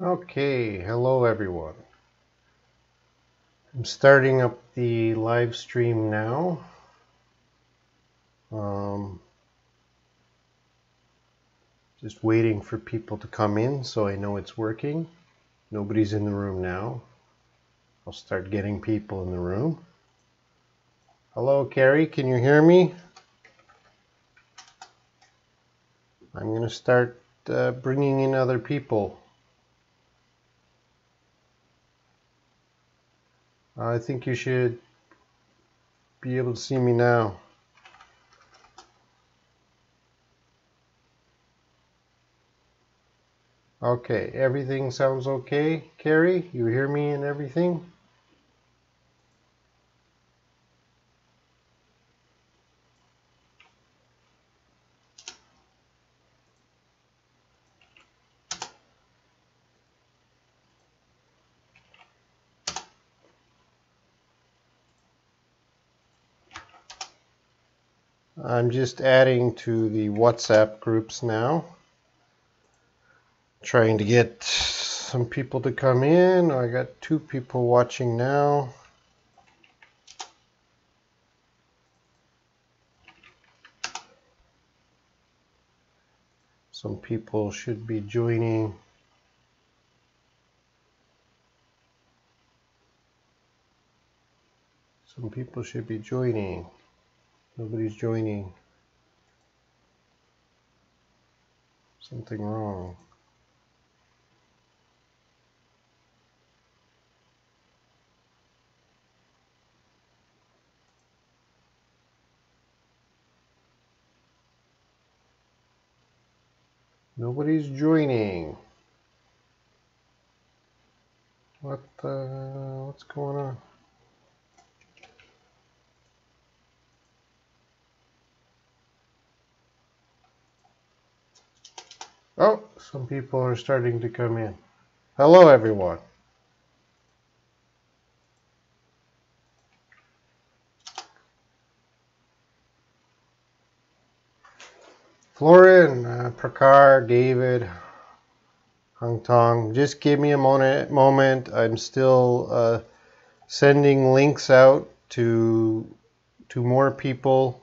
Okay, hello everyone. I'm starting up the live stream now. Just waiting for people to come in so I know it's working. Nobody's in the room now. I'll start getting people in the room. Hello, Carrie, can you hear me? I'm going to start bringing in other people. I think you should be able to see me now. Okay, everything sounds okay, Carrie? You hear me and everything? I'm just adding to the WhatsApp groups now. Trying to get some people to come in. I got 2 people watching now. Some people should be joining. Some people should be joining. Nobody's joining. Something wrong. Nobody's joining. What's going on? Oh, some people are starting to come in. Hello, everyone. Florin, Prakar, David, Hung Tong, just give me a moment. I'm still sending links out to more people.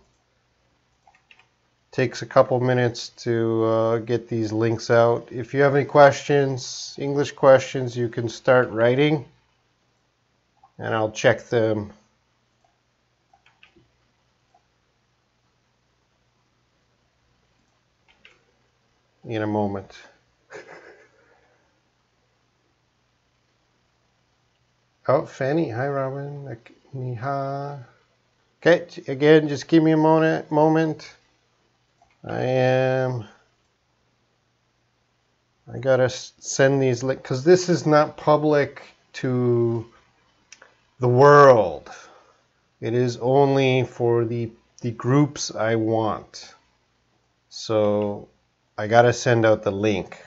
Takes a couple minutes to get these links out. If you have any questions, English questions, you can start writing and I'll check them in a moment. Oh, Fanny, hi Robin. Niha. Okay, again, just give me a moment. I gotta send these links because this is not public to the world. It is only for the groups I want. So I gotta send out the link.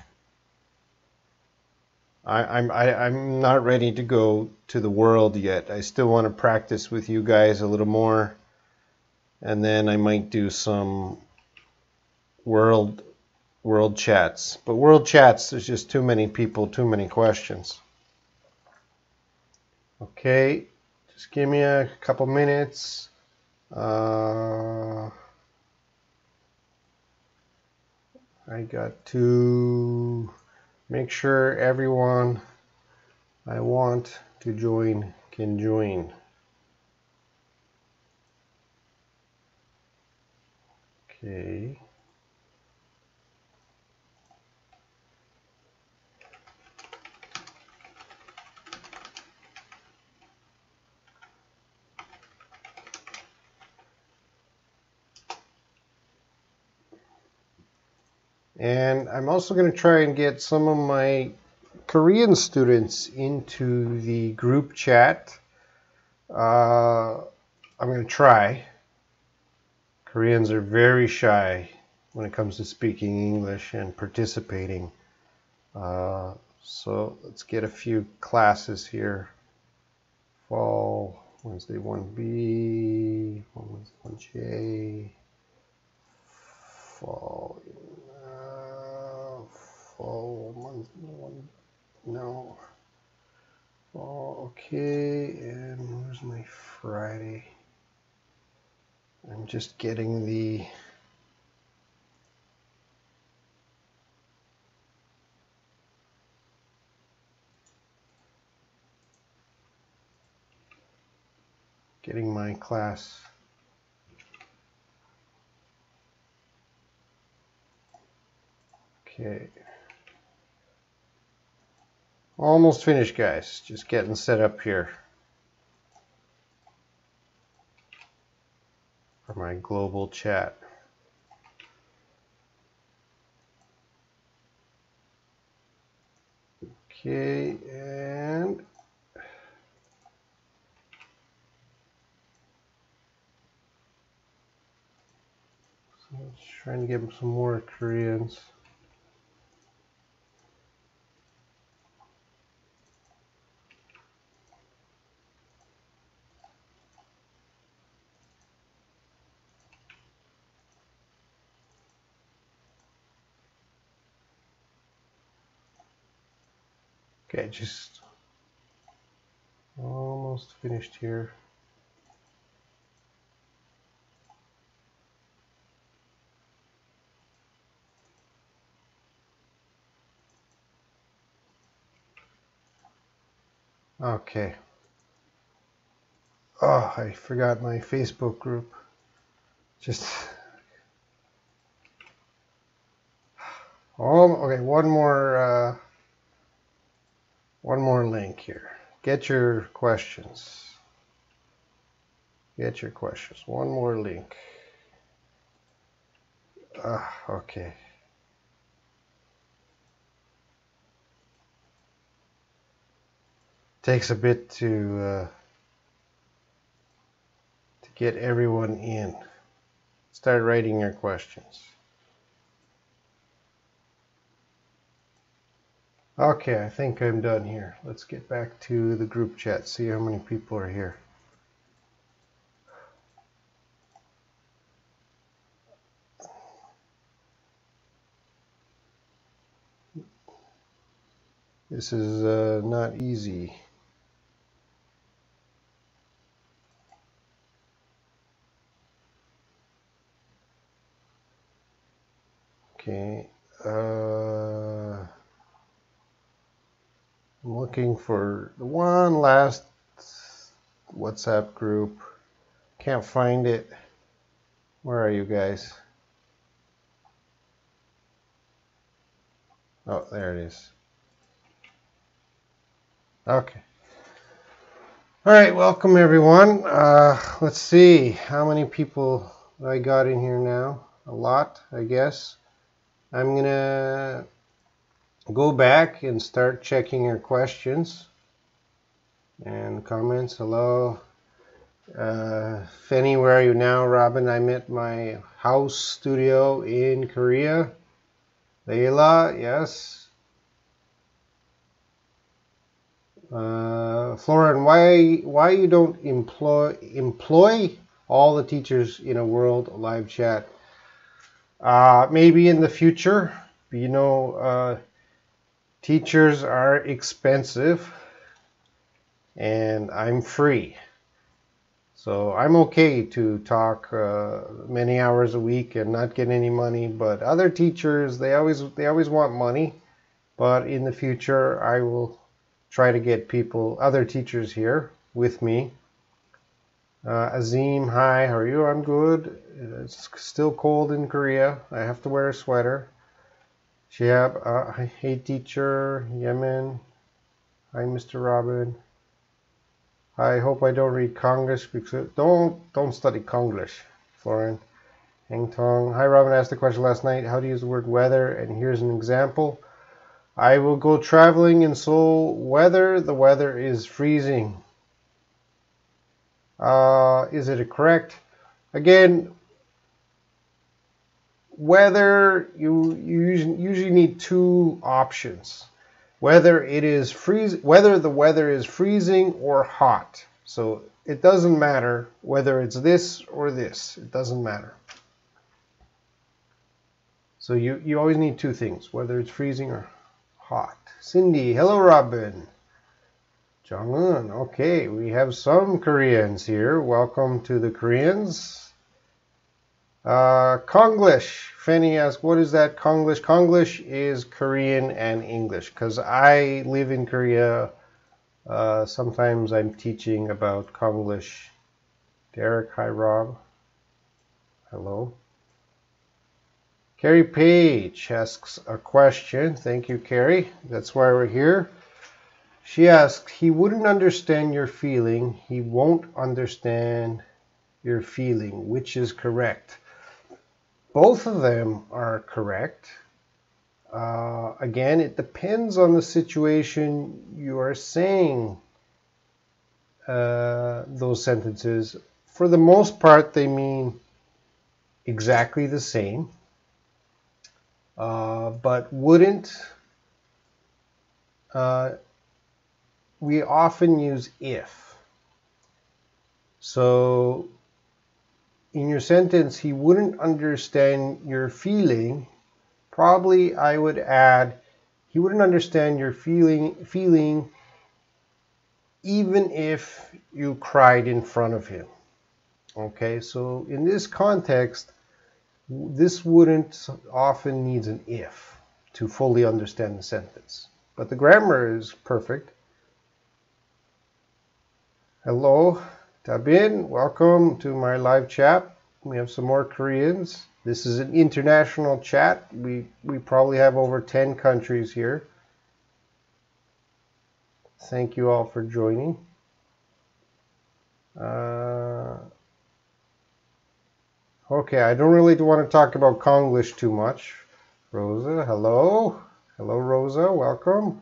I'm not ready to go to the world yet. I still want to practice with you guys a little more, and then I might do some world chats. But world chats, there's just too many people, too many questions. Okay, just give me a couple minutes. I got to make sure everyone I want to join can join. Okay. And I'm also going to try and get some of my Korean students into the group chat. I'm going to try. Koreans are very shy when it comes to speaking English and participating. So let's get a few classes here. Fall, Wednesday 1B, Wednesday 1J, fall, fall, Wednesday 1. No. Oh, okay, and where's my Friday? I'm just getting the my class. Okay. Almost finished, guys. Just getting set up here for my global chat. Okay, and so trying to get some more Koreans. Okay, just almost finished here. Okay. Oh, I forgot my Facebook group. Just okay. One more link here. Get your questions. Get your questions. One more link. Okay. Takes a bit to get everyone in. Start writing your questions. Okay, I think I'm done here. Let's get back to the group chat, see how many people are here. This is not easy. Okay. I'm looking for the one last WhatsApp group. Can't find it. Where are you guys? Oh, there it is. Okay. All right, welcome everyone. Let's see how many people I got in here now. A lot, I guess. I'm gonna go back and start checking your questions and comments. Hello. Fenny, where are you now? Robin, I'm at my house studio in Korea. Layla, yes. Florin, why you don't employ all the teachers in a world live chat? Maybe in the future. You know, teachers are expensive, and I'm free, so I'm okay to talk many hours a week and not get any money. But other teachers, they always want money. But in the future, I will try to get other teachers here with me. Azim, hi, how are you? I'm good. It's still cold in Korea. I have to wear a sweater. Shihab, hey teacher. Yemen, hi Mr. Robin. I hope I don't read Konglish because don't study Konglish, Florin. Heng Tong, hi Robin, asked the question last night. How to use the word weather? And here's an example. I will go traveling in Seoul. The weather is freezing. Is it correct? Again, weather, you usually need two options. Whether the weather is freezing or hot. So it doesn't matter whether it's this or this. It doesn't matter. So you always need two things, whether it's freezing or hot. Cindy, hello Robin. Jong-un, okay, we have some Koreans here. Welcome to the Koreans. Konglish, Fanny asked, what is that Konglish? Konglish is Korean and English, because I live in Korea. Sometimes I'm teaching about Konglish. Derek, hi Rob. Hello. Carrie Page asks a question. Thank you, Carrie. That's why we're here. She asks, he wouldn't understand your feeling. He won't understand your feeling. Which is correct? Both of them are correct. Again, it depends on the situation you are saying those sentences. For the most part, they mean exactly the same. But wouldn't, we often use if. So in your sentence, he wouldn't understand your feeling, probably I would add, he wouldn't understand your feeling even if you cried in front of him. Okay, so in this context, this wouldn't often needs an if to fully understand the sentence. But the grammar is perfect. Hello, Tabin. Welcome to my live chat. We have some more Koreans. This is an international chat. We probably have over 10 countries here. Thank you all for joining. Okay, I don't really want to talk about Konglish too much. Rosa, hello. Hello, Rosa. Welcome.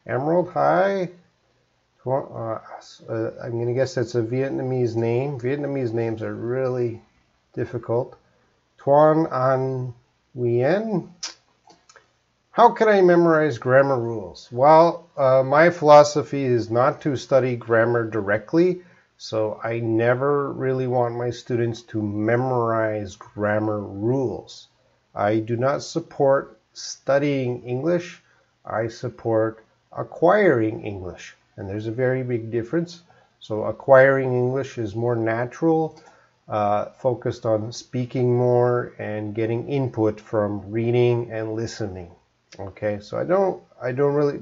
Emerald, hi. I'm going to guess that's a Vietnamese name. Vietnamese names are really difficult. Tuan An Nguyen. How can I memorize grammar rules? Well, my philosophy is not to study grammar directly. So I never really want my students to memorize grammar rules. I do not support studying English. I support acquiring English. And there's a very big difference. So acquiring English is more natural, focused on speaking more and getting input from reading and listening. Okay, so I don't really...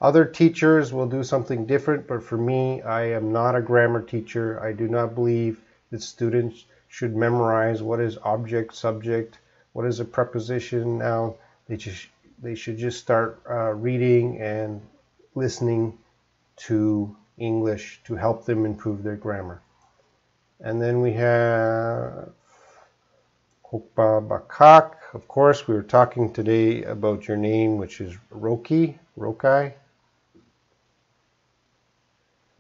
Other teachers will do something different, but for me, I am not a grammar teacher. I do not believe that students should memorize what is object, subject, what is a preposition, noun. They should just start reading and listening to English to help them improve their grammar. And then we have Kokba Bakak. Of course, we were talking today about your name, which is Rokai.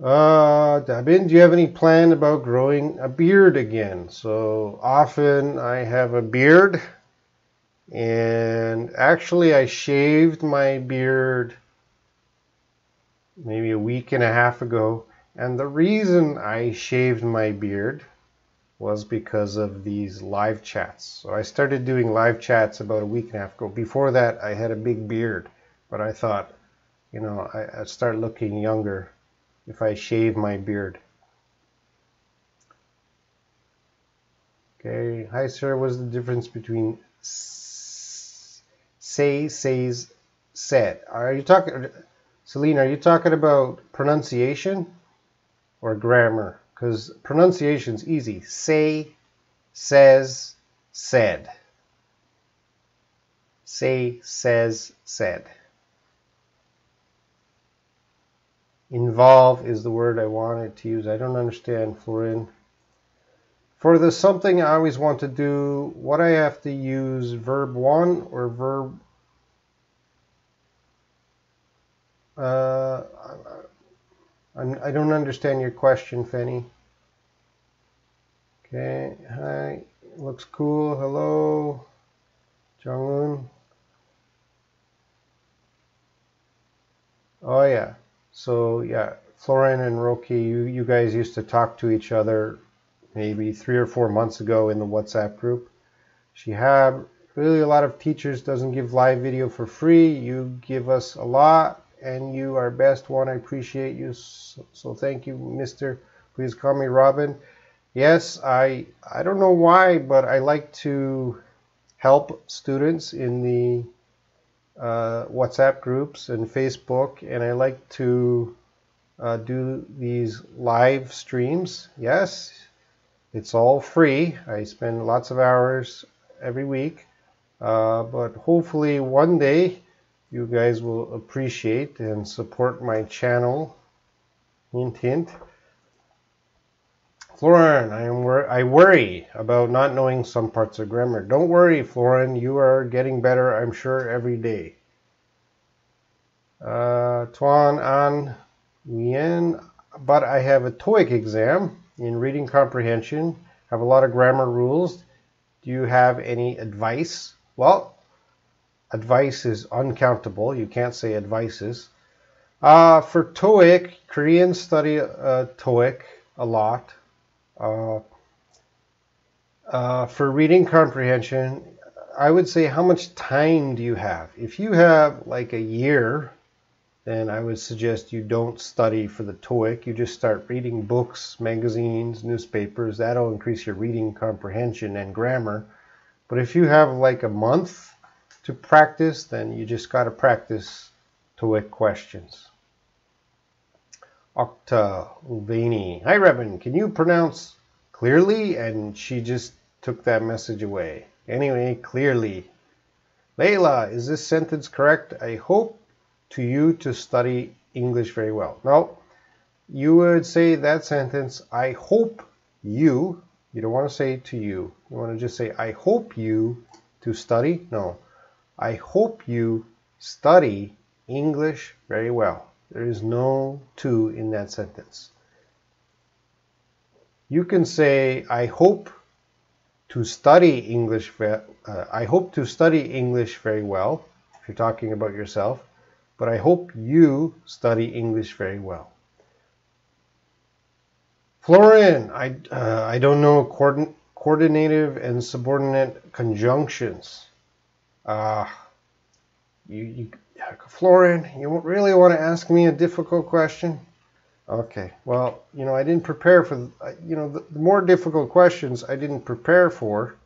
Dabin, do you have any plan about growing a beard again? So often I have a beard, and actually I shaved my beard maybe a week and a half ago, and the reason I shaved my beard was because of these live chats. So I started doing live chats about a week and a half ago. Before that, I had a big beard, but I thought, you know, I'd start looking younger if I shave my beard. Okay, hi sir, what's the difference between say, says, said? Are you talking, Celine, are you talking about pronunciation or grammar? Because pronunciation's easy. Say, says, said. Say, says, said. Involve is the word I wanted to use. I don't understand, Florin. For the something I always want to do, what I have to use, verb 1 or verb... I don't understand your question, Fanny. Okay, hi, looks cool. Hello, Jong-un. Oh yeah. So yeah, Florin and Roki, you guys used to talk to each other maybe 3 or 4 months ago in the WhatsApp group. Shihab, Really, a lot of teachers doesn't give live video for free. You give us a lot, and you are best one. I appreciate you. So thank you, Mr. Please call me Robin. Yes, I don't know why, but I like to help students in the WhatsApp groups and Facebook, and I like to do these live streams. Yes, it's all free. I spend lots of hours every week, but hopefully one day you guys will appreciate and support my channel. Hint, hint. Florin, I worry about not knowing some parts of grammar. Don't worry, Florin. You are getting better, I'm sure, every day. Tuan An Nguyen, but I have a TOEIC exam in reading comprehension. Have a lot of grammar rules. Do you have any advice? Well, advice is uncountable. You can't say advices. For TOEIC, Koreans study TOEIC a lot. For reading comprehension, I would say, how much time do you have? If you have like a year, then I would suggest you don't study for the TOEIC. You just start reading books, magazines, newspapers. That'll increase your reading comprehension and grammar. But if you have like a month to practice, then you just got to practice TOEIC questions. Okta Ulvani. Hi, Rebin. Can you pronounce clearly? And she just took that message away. Anyway, clearly. Layla, is this sentence correct? I hope to you to study English very well. No, you would say that sentence, I hope you. You don't want to say to you. You want to just say, I hope you to study. No, I hope you study English very well. There is no to in that sentence. You can say, I hope to study English. I hope to study English very well, if you're talking about yourself. But I hope you study English very well. Florin, I don't know coordinative and subordinate conjunctions. Florin, you really want to ask me a difficult question? Okay, well, I didn't prepare for, the more difficult questions I didn't prepare for.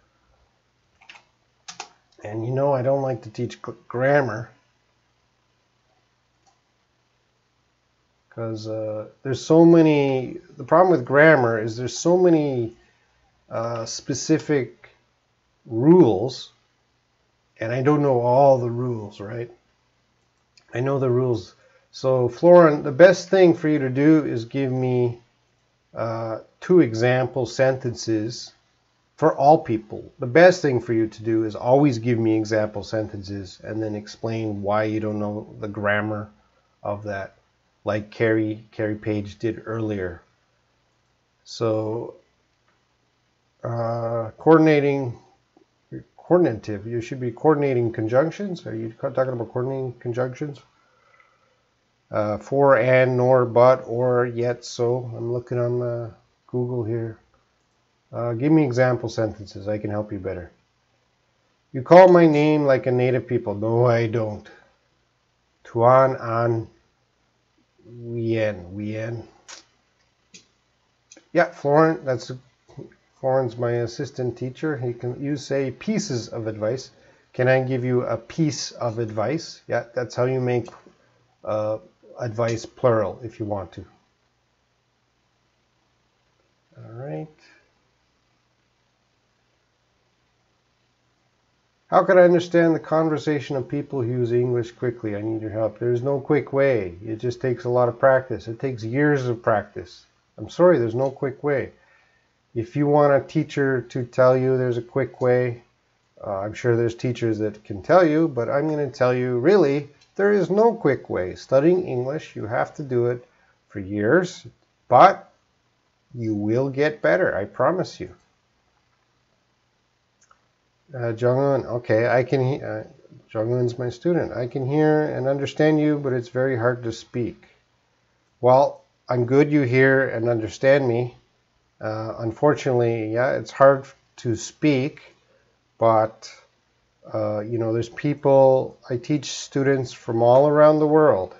And I don't like to teach grammar. Because there's so many, the problem with grammar is there's so many specific rules, and I don't know all the rules, right? I know the rules. So, Florin, the best thing for you to do is give me 2 example sentences for all people. The best thing for you to do is always give me example sentences and then explain why you don't know the grammar of that, like Carrie Page did earlier. So, coordinative, you should be coordinating conjunctions. Are you talking about coordinating conjunctions? For, and, nor, but, or, yet, so. I'm looking on Google here. Give me example sentences. I can help you better. You call my name like a native people. No, I don't. Tuan An Nguyen. Yeah, Florin, Florin's my assistant teacher. You say pieces of advice. Can I give you a piece of advice? Yeah, that's how you make advice plural if you want to. All right. How can I understand the conversation of people who use English quickly? I need your help. There's no quick way. It just takes a lot of practice. It takes years of practice. I'm sorry, there's no quick way. If you want a teacher to tell you there's a quick way, I'm sure there's teachers that can tell you, but I'm going to tell you, really, there is no quick way. Studying English, you have to do it for years, but you will get better, I promise you. Jong-un, okay, I can Jong-un's my student. I can hear and understand you, but it's very hard to speak. Well, I'm good you hear and understand me. Unfortunately, yeah, it's hard to speak, but You know, there's people, I teach students from all around the world,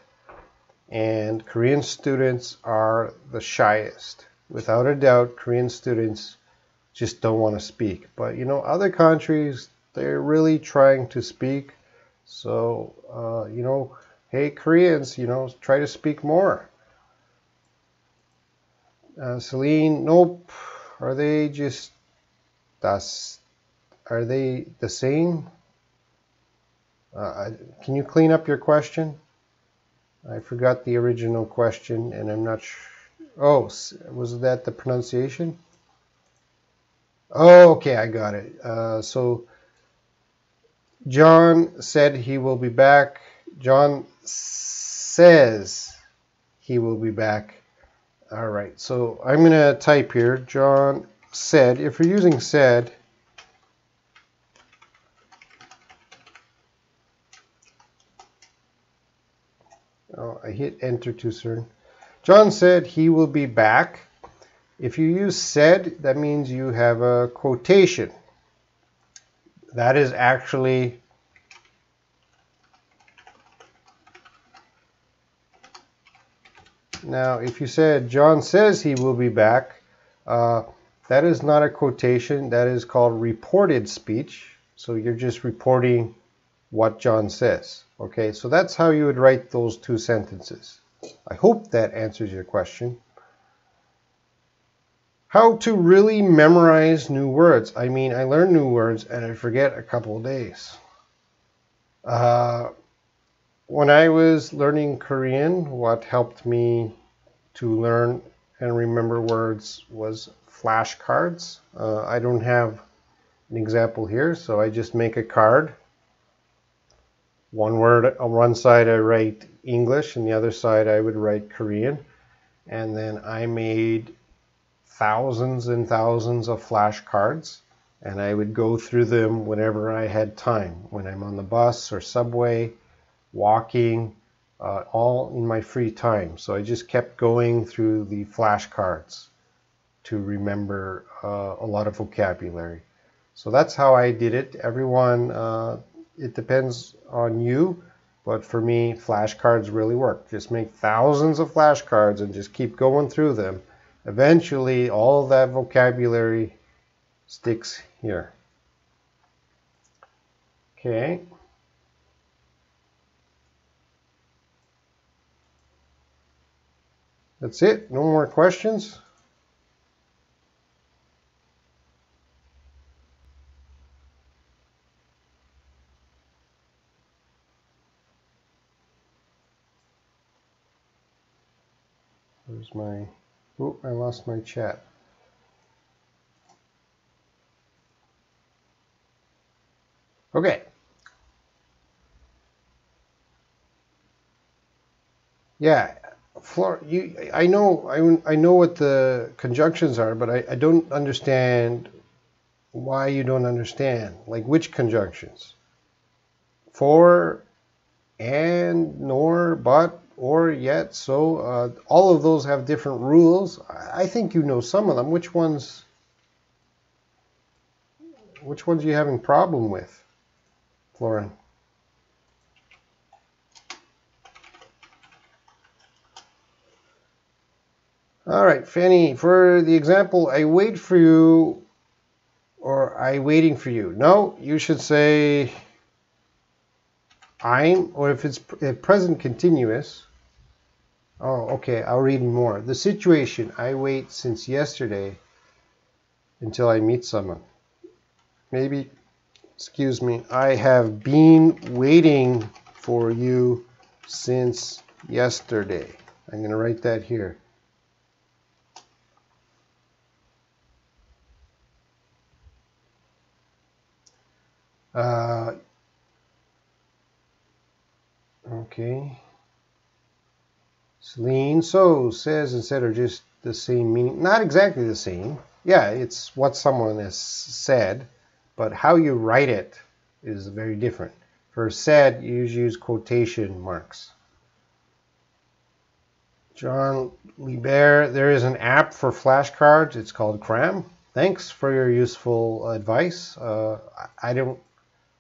and Korean students are the shyest. Without a doubt, Korean students just don't want to speak. But, you know, other countries, they're really trying to speak. So, you know, hey, Koreans, you know, try to speak more. Celine, nope. Are they just, are they the same? Can you clean up your question? I forgot the original question, and I'm not sure. Oh, was that the pronunciation? Oh, okay, I got it. So John said he will be back. John says he will be back. All right, so I'm going to type here, John said. If you're using said, oh, I hit enter too soon. John said he will be back. If you use said, that means you have a quotation. That is actually now, if you said John says he will be back, that is not a quotation. That is called reported speech. So you're just reporting what John says. Okay, so that's how you would write those two sentences. I hope that answers your question. How to really memorize new words. I mean, I learn new words and I forget a couple of days. When I was learning Korean, what helped me to learn and remember words was flashcards. I don't have an example here, so I just make a card. One word on one side I write English, and the other side I would write Korean. And then I made thousands and thousands of flashcards, and I would go through them whenever I had time, when I'm on the bus or subway, walking, all in my free time. So I just kept going through the flashcards to remember a lot of vocabulary. So that's how I did it. Everyone, it depends on you, but for me, flashcards really work. Just make thousands of flashcards and just keep going through them. Eventually, all of that vocabulary sticks here. Okay. That's it. No more questions? Where's my... Oh, I lost my chat. Okay. Yeah, I know what the conjunctions are, but I don't understand why you don't understand. Like, which conjunctions? For, and, nor, but, or, yet, so. All of those have different rules. I think you know some of them. Which ones are you having problem with, Lauren? All right, Fanny, for the example, I wait for you, or I waiting for you. No, you should say I'm, or if it's present continuous. Oh, okay, I'll read more. The situation, I wait since yesterday until I meet someone. Maybe, excuse me, I have been waiting for you since yesterday. I'm going to write that here. Okay. Celine, so, says, and said are just the same meaning. Not exactly the same. Yeah, it's what someone has said, but how you write it is very different. For said, you use quotation marks. John Liebert, there is an app for flashcards. It's called Cram. Thanks for your useful advice. I don't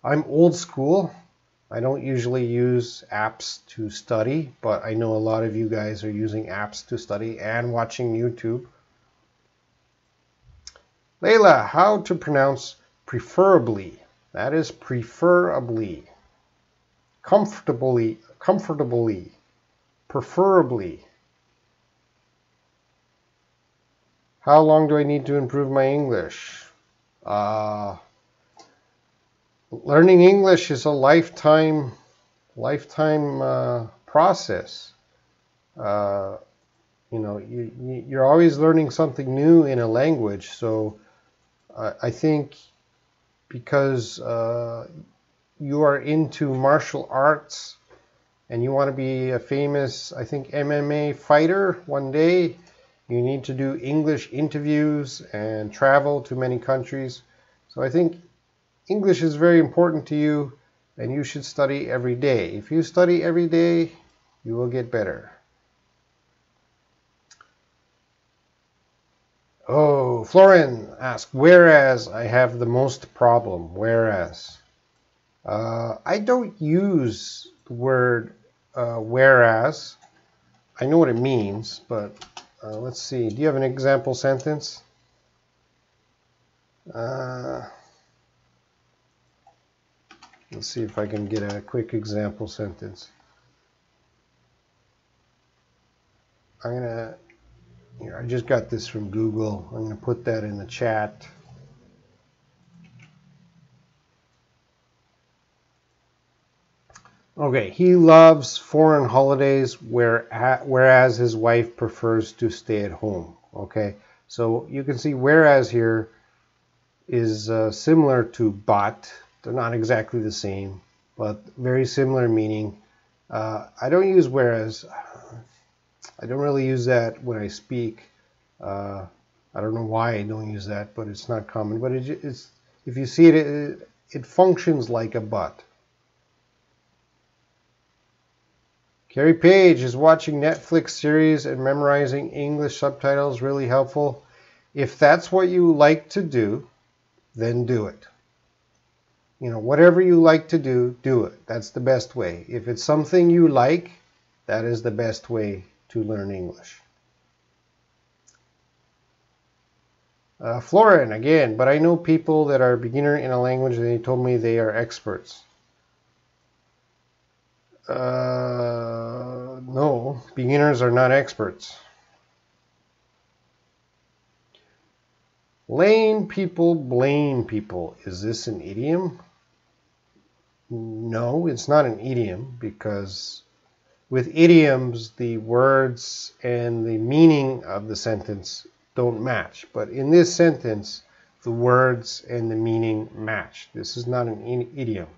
I'm old school. I don't usually use apps to study, but I know a lot of you guys are using apps to study and watching YouTube. Layla, how to pronounce preferably? That is preferably. Comfortably, comfortably, preferably. How long do I need to improve my English? Learning English is a lifetime process. You know, you're always learning something new in a language. So I think because you are into martial arts and you want to be a famous, I think, MMA fighter one day, you need to do English interviews and travel to many countries. So I think English is very important to you, and you should study every day. If you study every day, you will get better. Oh, Florin asked, whereas I have the most problem. Whereas. I don't use the word whereas. I know what it means, but let's see. Do you have an example sentence? Let's see if I can get a quick example sentence. Here, I just got this from Google. I'm going to put that in the chat. Okay, he loves foreign holidays whereas his wife prefers to stay at home. Okay, so you can see whereas here is similar to but. They're not exactly the same, but very similar meaning. I don't use whereas. I don't really use that when I speak. I don't know why I don't use that, but it's not common. But it's if you see it, it functions like a but. Carrie Page, is watching Netflix series and memorizing English subtitles really helpful? If that's what you like to do, then do it. You know, whatever you like to do, do it. That's the best way. If it's something you like, that is the best way to learn English. Florin, again, but I know people that are beginner in a language and they told me they are experts. No, beginners are not experts. Lame people blame people. Is this an idiom? No, it's not an idiom, because with idioms, the words and the meaning of the sentence don't match. But in this sentence, the words and the meaning match. This is not an idiom.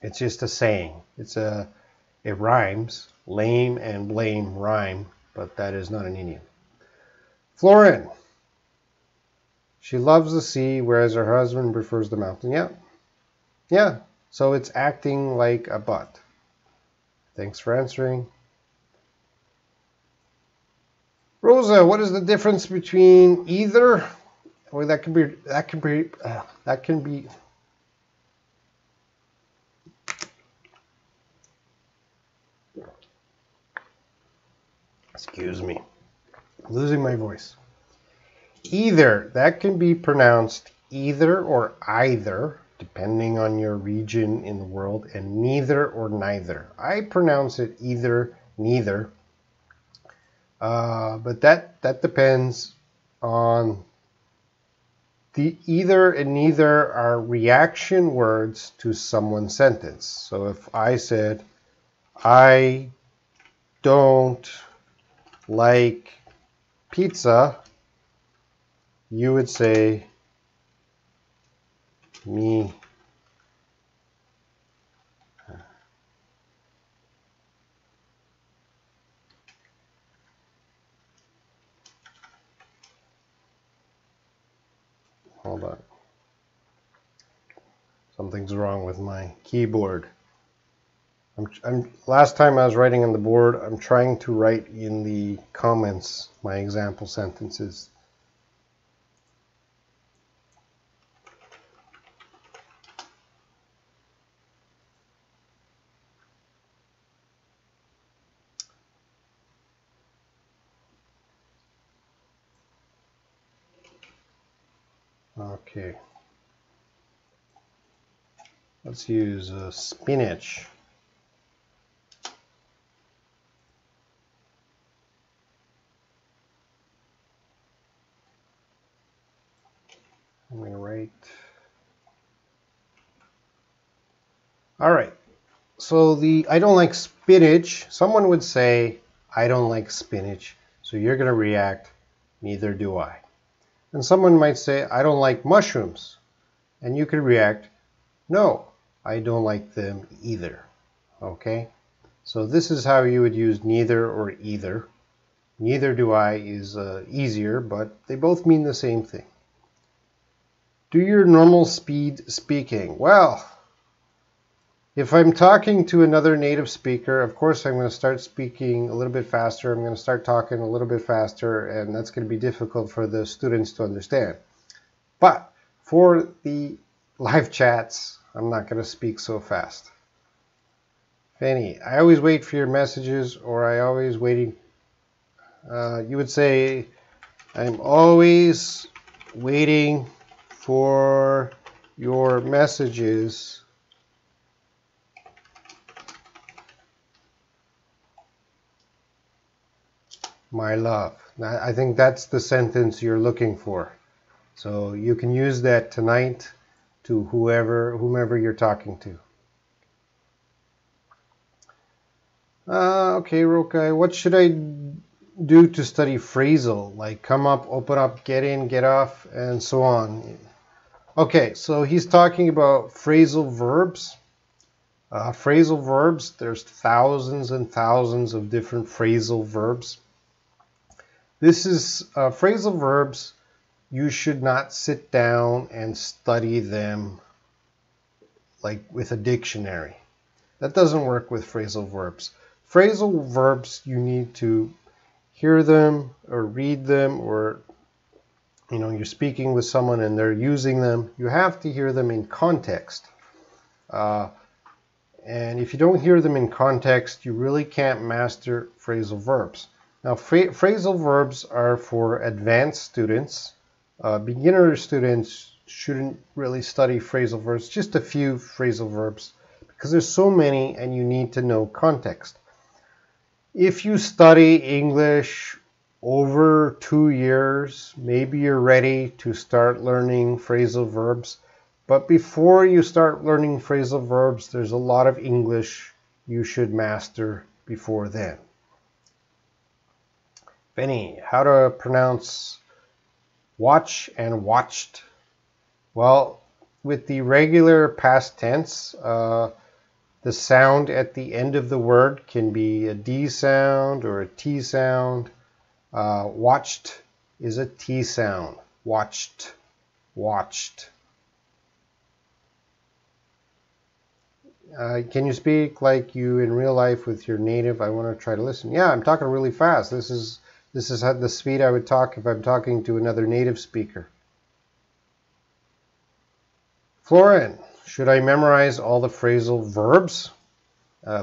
It's just a saying. It rhymes. Lame and blame rhyme, but that is not an idiom. Florin. She loves the sea, whereas her husband prefers the mountain. Yeah. Yeah. So it's acting like a but. Thanks for answering. Rosa, what is the difference between either? Or that can be. Excuse me. I'm losing my voice. Either, that can be pronounced either or either, depending on your region in the world, and neither or neither. I pronounce it either, neither, but that depends on the either and neither are reaction words to someone's sentence. So if I said, I don't like pizza, you would say, me. Hold on. Something's wrong with my keyboard. Last time I was writing on the board, I'm trying to write in the comments my example sentences. Okay. Let's use spinach. I'm going to write. All right. So the I don't like spinach. Someone would say, I don't like spinach. So you're going to react, neither do I. And someone might say, I don't like mushrooms. And you could react, no, I don't like them either. Okay? So this is how you would use neither or either. Neither do I is easier, but they both mean the same thing. Do your normal speed speaking. Well, if I'm talking to another native speaker, of course I'm going to start speaking a little bit faster. I'm going to start talking a little bit faster, and that's going to be difficult for the students to understand. But for the live chats, I'm not going to speak so fast. Fanny, I always wait for your messages, or I always waiting. You would say, I'm always waiting for your messages. My love. I think that's the sentence you're looking for. So you can use that tonight to whomever you're talking to. Okay, Rokai, what should I do to study phrasal? Like come up, open up, get in, get off, and so on. Okay, so he's talking about phrasal verbs. Phrasal verbs, there's thousands and thousands of different phrasal verbs. This is phrasal verbs. You should not sit down and study them like with a dictionary. That doesn't work with phrasal verbs. Phrasal verbs, you need to hear them or read them, or you're speaking with someone and they're using them. You have to hear them in context. And if you don't hear them in context, you really can't master phrasal verbs. Now, phrasal verbs are for advanced students. Beginner students shouldn't really study phrasal verbs, just a few phrasal verbs, because there's so many and you need to know context. If you study English over 2 years, maybe you're ready to start learning phrasal verbs. But before you start learning phrasal verbs, there's a lot of English you should master before then. Benny, how to pronounce watch and watched? Well, with the regular past tense, the sound at the end of the word can be a D sound or a T sound. Watched is a T sound. Watched, watched. Can you speak like you in real life with your native? I want to try to listen. Yeah, I'm talking really fast. This is at the speed I would talk if I'm talking to another native speaker. Florin, should I memorize all the phrasal verbs?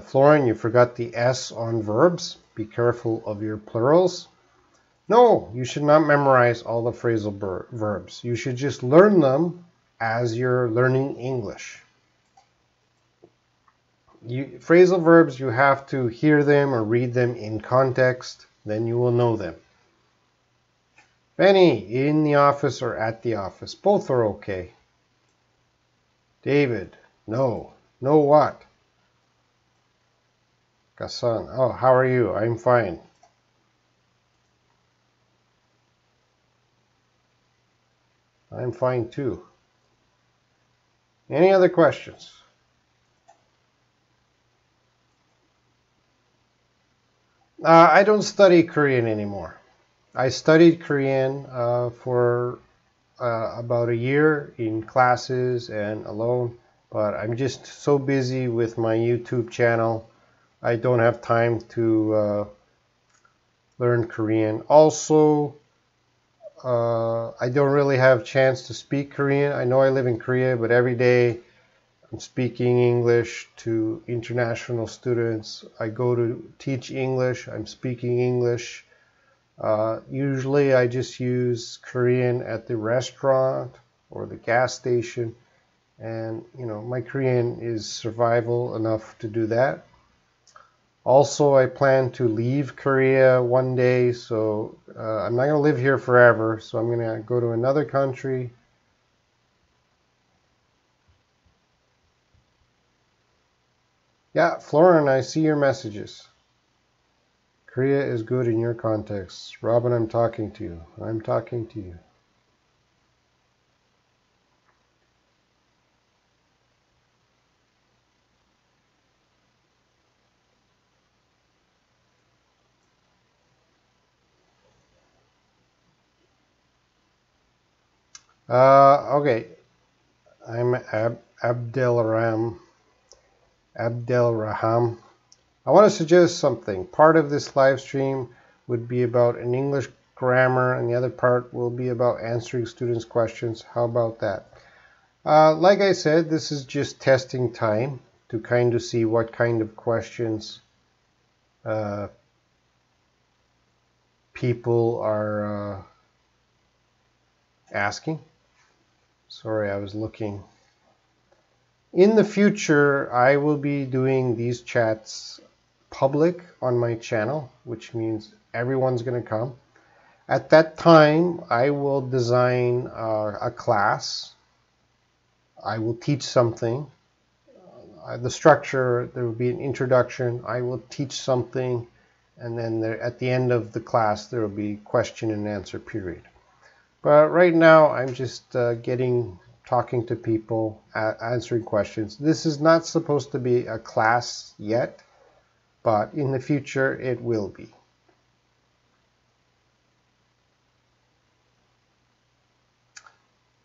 Florin, you forgot the S on verbs. Be careful of your plurals. No, you should not memorize all the phrasal verbs. You should just learn them as you're learning English. Phrasal verbs, you have to hear them or read them in context. Then you will know them. Benny, in the office or at the office? Both are okay. David, no. No what? Gassan, oh, how are you? I'm fine. I'm fine too. Any other questions? I don't study Korean anymore. I studied Korean for about a year in classes and alone, but I'm just so busy with my YouTube channel. I don't have time to learn Korean. Also, I don't really have a chance to speak Korean. I know I live in Korea, but every day I'm speaking English to international students. I go to teach English. I'm speaking English. Usually I just use Korean at the restaurant or the gas station. And, you know, my Korean is survival enough to do that. Also, I plan to leave Korea one day, so I'm not going to live here forever, so I'm going to go to another country. Yeah, Florin, I see your messages. Korea is good in your context. Robin, I'm talking to you. I'm talking to you. Okay, I'm Abdelraham. I want to suggest something. Part of this live stream would be about an English grammar, and the other part will be about answering students' questions. How about that? Like I said, this is just testing time to kind of see what kind of questions people are asking. Sorry, I was looking. In the future, I will be doing these chats public on my channel, which means everyone's going to come. At that time, I will design a class. I will teach something. The structure, there will be an introduction. I will teach something, and then at the end of the class, there will be question and answer period. But right now, I'm just talking to people, answering questions. This is not supposed to be a class yet, but in the future, it will be.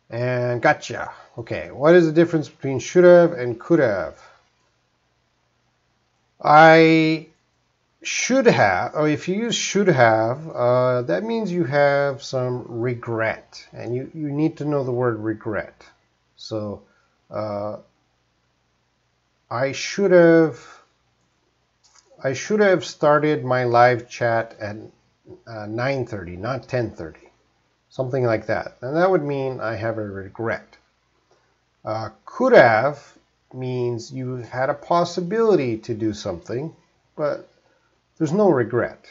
And gotcha. Okay, what is the difference between should have and could have? I should have, or if you use should have, that means you have some regret, and you need to know the word regret. So I should have started my live chat at 9:30, not 10:30, something like that. And that would mean I have a regret. Could have means you had a possibility to do something, but there's no regret.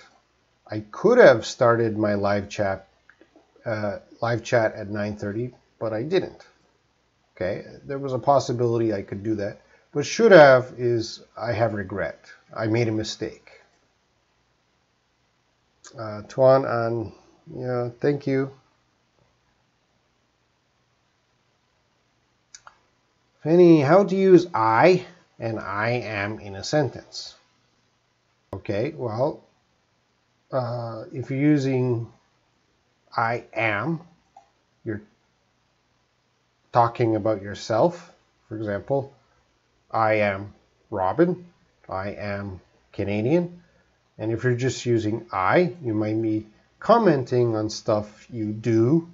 I could have started my live chat at 9:30, but I didn't. Okay, there was a possibility I could do that. But should have is I have regret. I made a mistake. Tuan An, yeah, thank you. Fanny, how to use I and I am in a sentence? Okay, well, if you're using I am, you're talking about yourself. For example, I am Robin. I am Canadian. And if you're just using I, you might be commenting on stuff you do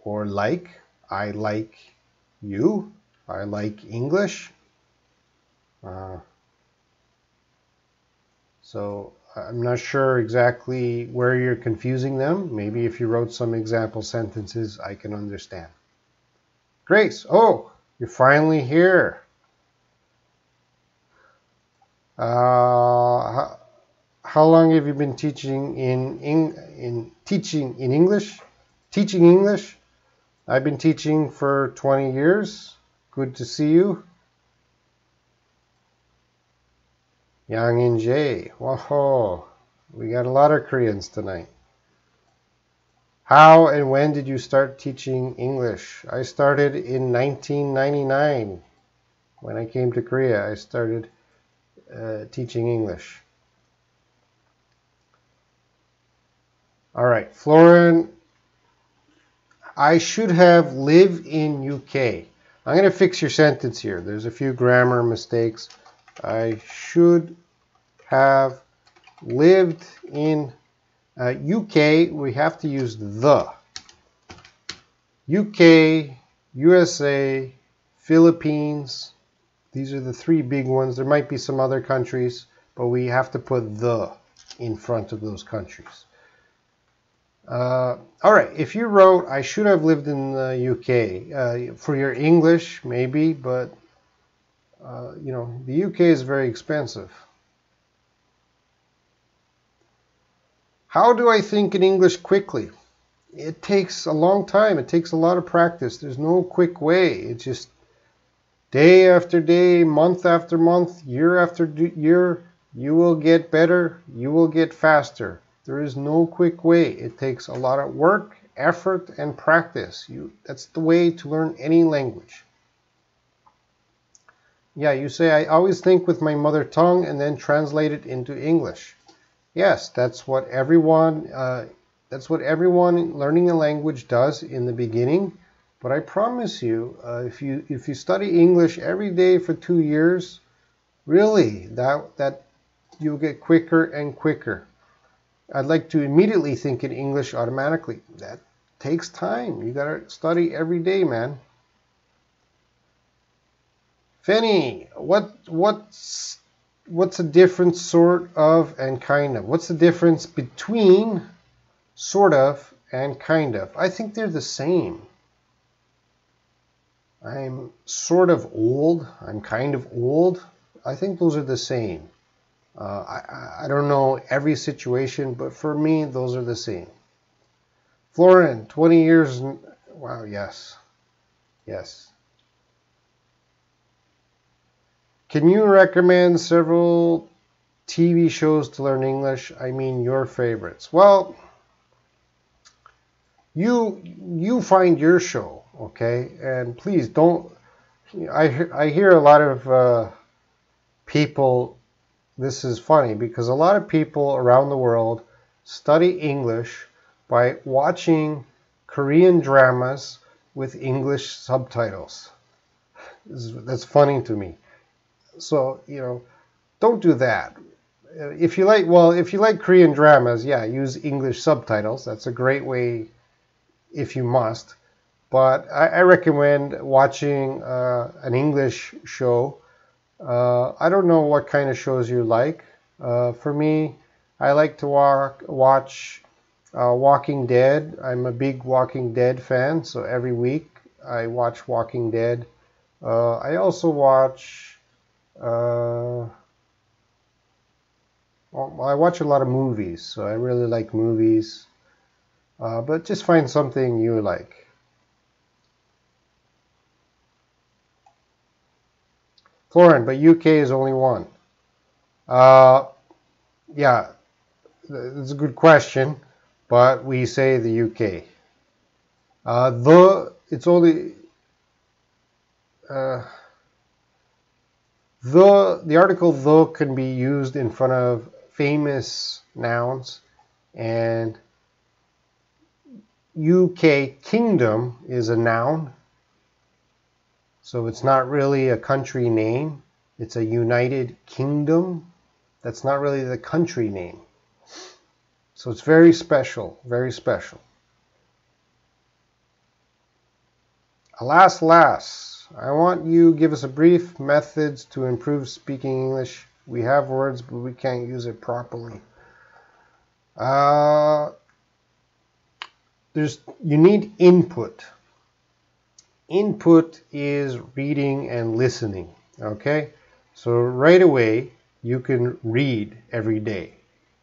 or like. I like you. I like English. So I'm not sure exactly where you're confusing them. Maybe if you wrote some example sentences, I can understand. Grace, oh, you're finally here. How long have you been teaching teaching English? Teaching English? I've been teaching for 20 years. Good to see you. Yang In Jae. Whoa, we got a lot of Koreans tonight. How and when did you start teaching English? I started in 1999. When I came to Korea, I started teaching English. All right, Florin, I should have lived in UK. I'm going to fix your sentence here. There's a few grammar mistakes. I should have lived in UK. We have to use the. UK, USA, Philippines. These are the three big ones. There might be some other countries, but we have to put the in front of those countries. All right, if you wrote, I should have lived in the UK, for your English, maybe, but, you know, the UK is very expensive. How do I think in English quickly? It takes a long time. It takes a lot of practice. There's no quick way. It's just day after day, month after month, year after year, you will get better. You will get faster. There is no quick way. It takes a lot of work, effort, and practice. That's the way to learn any language. Yeah, you say, I always think with my mother tongue and then translate it into English. Yes, that's what everyone learning a language does in the beginning. But I promise you, if you study English every day for 2 years, really, that you'll get quicker and quicker. I'd like to immediately think in English automatically. That takes time. You gotta study every day, man. Fenny, what's a different sort of and kind of? What's the difference between sort of and kind of? I think they're the same. I'm sort of old. I'm kind of old. I think those are the same. I don't know every situation, but for me, those are the same. Florin, 20 years. Wow, yes. Yes. Can you recommend several TV shows to learn English? I mean, your favorites. Well, you find your show, okay? And please don't. I hear a lot of people. This is funny because a lot of people around the world study English by watching Korean dramas with English subtitles. That's funny to me. So, you know, don't do that. If you like Korean dramas, yeah, use English subtitles. That's a great way if you must. But I recommend watching an English show. I don't know what kind of shows you like. For me, I like to watch Walking Dead. I'm a big Walking Dead fan, so every week I watch Walking Dead. I also watch, well, I watch a lot of movies, so I really like movies. But just find something you like. Florin, but UK is only one. Yeah, that's a good question, but we say the UK. It's only the article the can be used in front of famous nouns, and UK kingdom is a noun. So it's not really a country name. It's a United Kingdom. That's not really the country name. So it's very special, very special. Alas, I want you to give us a brief methods to improve speaking English. We have words, but we can't use it properly. You need input. Input is reading and listening, okay? So right away, you can read every day.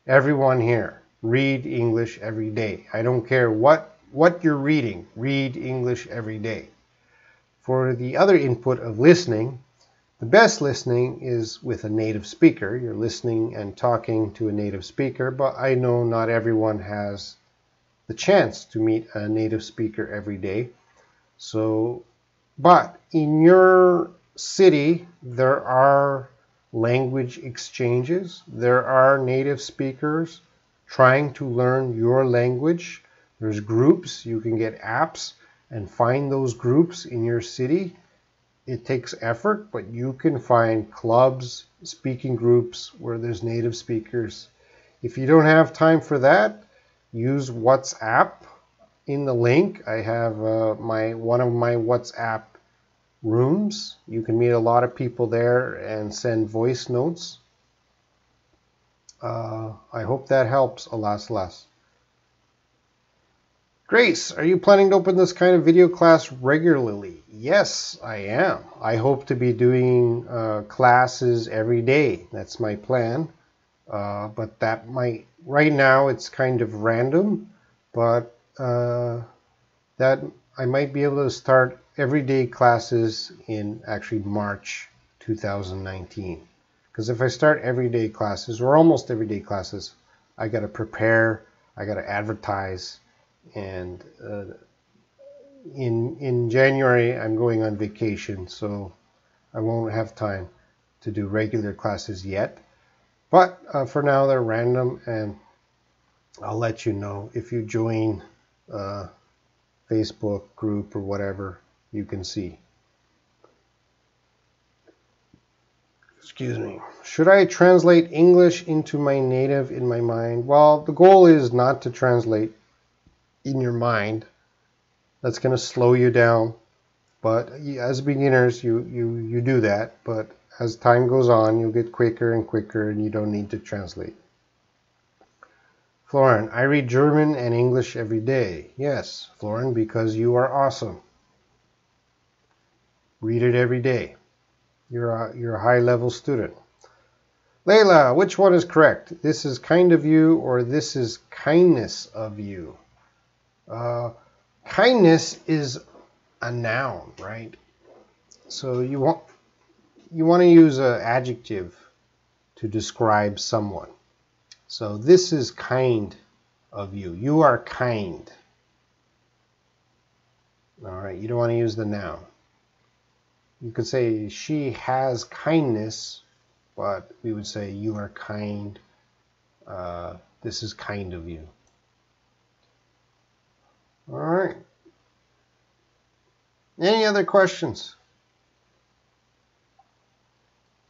Everyone here, read English every day. I don't care what you're reading, read English every day. For the other input of listening, the best listening is with a native speaker. You're listening and talking to a native speaker, but I know not everyone has the chance to meet a native speaker every day. So, but in your city, there are language exchanges. There are native speakers trying to learn your language. There's groups. You can get apps and find those groups in your city. It takes effort, but you can find clubs, speaking groups where there's native speakers. If you don't have time for that, use WhatsApp. In the link, I have one of my WhatsApp rooms. You can meet a lot of people there and send voice notes. I hope that helps, alas. Grace, are you planning to open this kind of video class regularly? Yes, I am. I hope to be doing classes every day. That's my plan. But that might, right now it's kind of random, but that I might be able to start everyday classes in actually March 2019. Because if I start everyday classes, or almost everyday classes, I got to prepare, I got to advertise, and in January I'm going on vacation, so I won't have time to do regular classes yet. But for now they're random, and I'll let you know if you join Facebook group or whatever, you can see. Excuse me. Should I translate English into my native in my mind? Well, the goal is not to translate in your mind. That's going to slow you down. But as beginners, you do that. But as time goes on, you'll get quicker and quicker, and you don't need to translate. Florin, I read German and English every day. Yes, Florin, because you are awesome. Read it every day. You're a high-level student. Layla, which one is correct? This is kind of you, or this is kindness of you? Kindness is a noun, right? So you want to use an adjective to describe someone. So this is kind of you. You are kind. All right, you don't want to use the noun. You could say she has kindness, but we would say you are kind. This is kind of you. All right. Any other questions?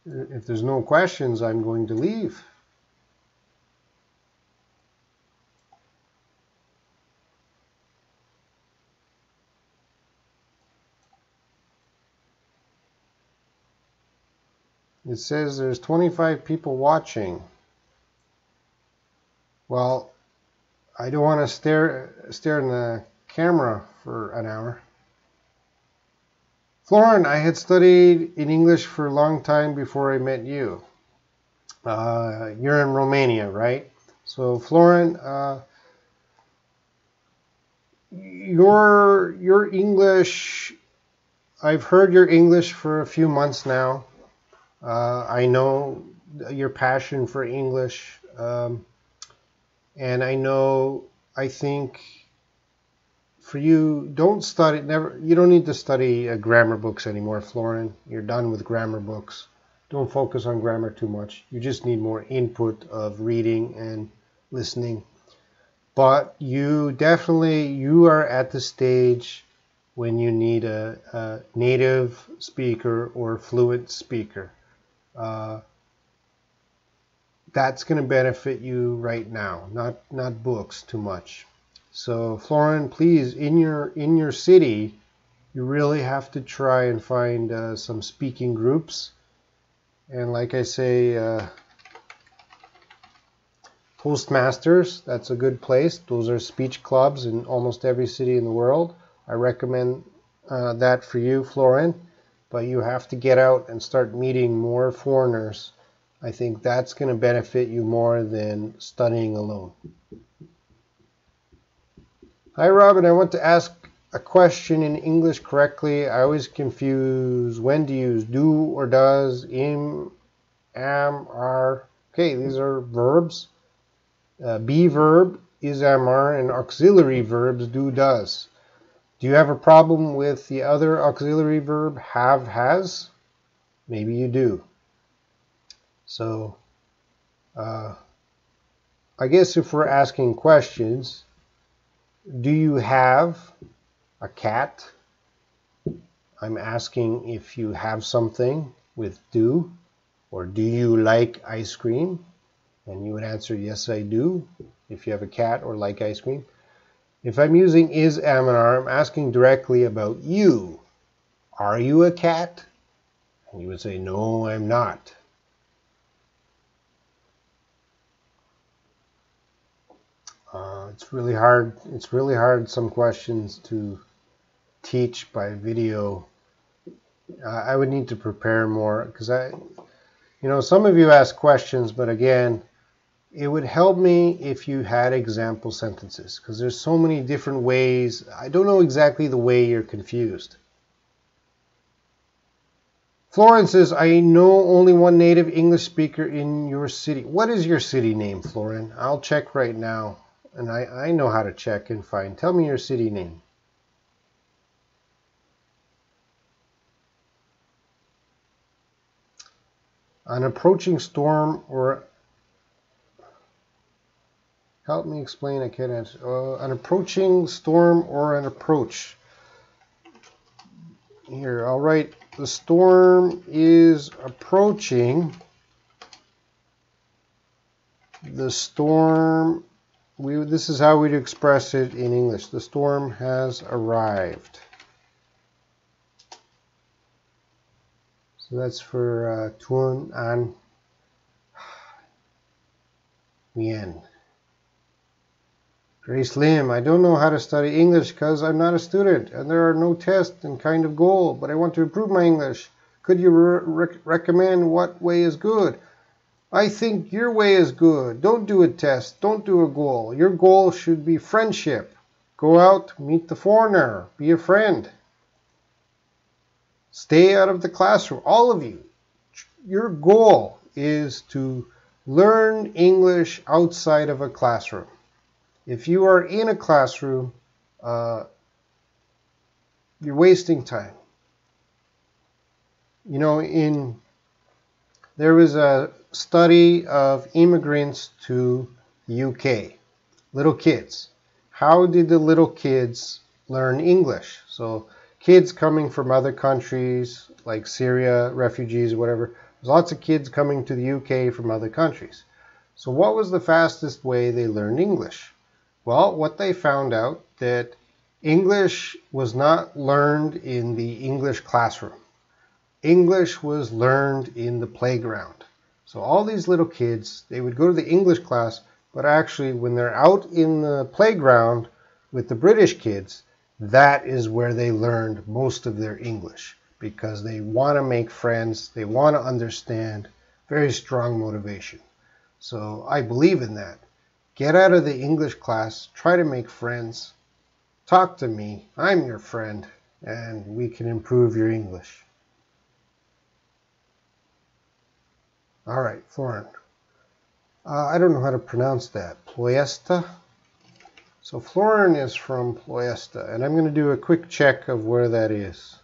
If there's no questions, I'm going to leave. It says there's 25 people watching. Well, I don't want to stare in the camera for an hour. Florin, I had studied in English for a long time before I met you. You're in Romania, right? So Florin, your English, I've heard your English for a few months now. I know your passion for English, and I think for you, you don't need to study grammar books anymore, Florin. You're done with grammar books. Don't focus on grammar too much. You just need more input of reading and listening. But you are at the stage when you need a native speaker or fluent speaker. That's going to benefit you right now, not books too much. So Florin, please, in your city, you really have to try and find some speaking groups. And like I say, Toastmasters, that's a good place. Those are speech clubs in almost every city in the world. I recommend that for you, Florin. But you have to get out and start meeting more foreigners. I think that's going to benefit you more than studying alone. Hi, Robin. I want to ask a question in English correctly. I always confuse when to use do or does, am, are. Okay, these are verbs. Be verb, is, am, are, and auxiliary verbs, do, does. Do you have a problem with the other auxiliary verb, have, has? Maybe you do. So, I guess if we're asking questions, do you have a cat? I'm asking if you have something with do, or do you like ice cream? And you would answer, yes, I do, if you have a cat or like ice cream. If I'm using is, am, and are, I'm asking directly about you. Are you a cat? And you would say, no, I'm not. It's really hard. It's really hard some questions to teach by video. I would need to prepare more because some of you ask questions, but again, it would help me if you had example sentences because there's so many different ways. I don't know exactly the way you're confused. Florence says, I know only one native English speaker in your city. What is your city name, Florin? I'll check right now. And I know how to check and find. Tell me your city name. An approaching storm or... Help me explain, I can't answer. An approaching storm or an approach. Here, I'll write the storm is approaching. The storm, this is how we'd express it in English. The storm has arrived. So that's for Tuan An Mien. Grace Lim, I don't know how to study English because I'm not a student and there are no tests and kind of goal, but I want to improve my English. Could you recommend what way is good? I think your way is good. Don't do a test. Don't do a goal. Your goal should be friendship. Go out, meet the foreigner, be a friend. Stay out of the classroom. All of you. Your goal is to learn English outside of a classroom. If you are in a classroom, you're wasting time. You know, there was a study of immigrants to the UK, little kids. How did the little kids learn English? So kids coming from other countries like Syria, refugees or whatever, there's lots of kids coming to the UK from other countries. So what was the fastest way they learned English? Well, what they found out that English was not learned in the English classroom. English was learned in the playground. So all these little kids, they would go to the English class, but actually when they're out in the playground with the British kids, that is where they learned most of their English because they want to make friends, they want to understand, very strong motivation. So I believe in that. Get out of the English class, try to make friends, talk to me, I'm your friend, and we can improve your English. All right, Florin. I don't know how to pronounce that. Ploiesta? So Florin is from Ploiesta, and I'm going to do a quick check of where that is.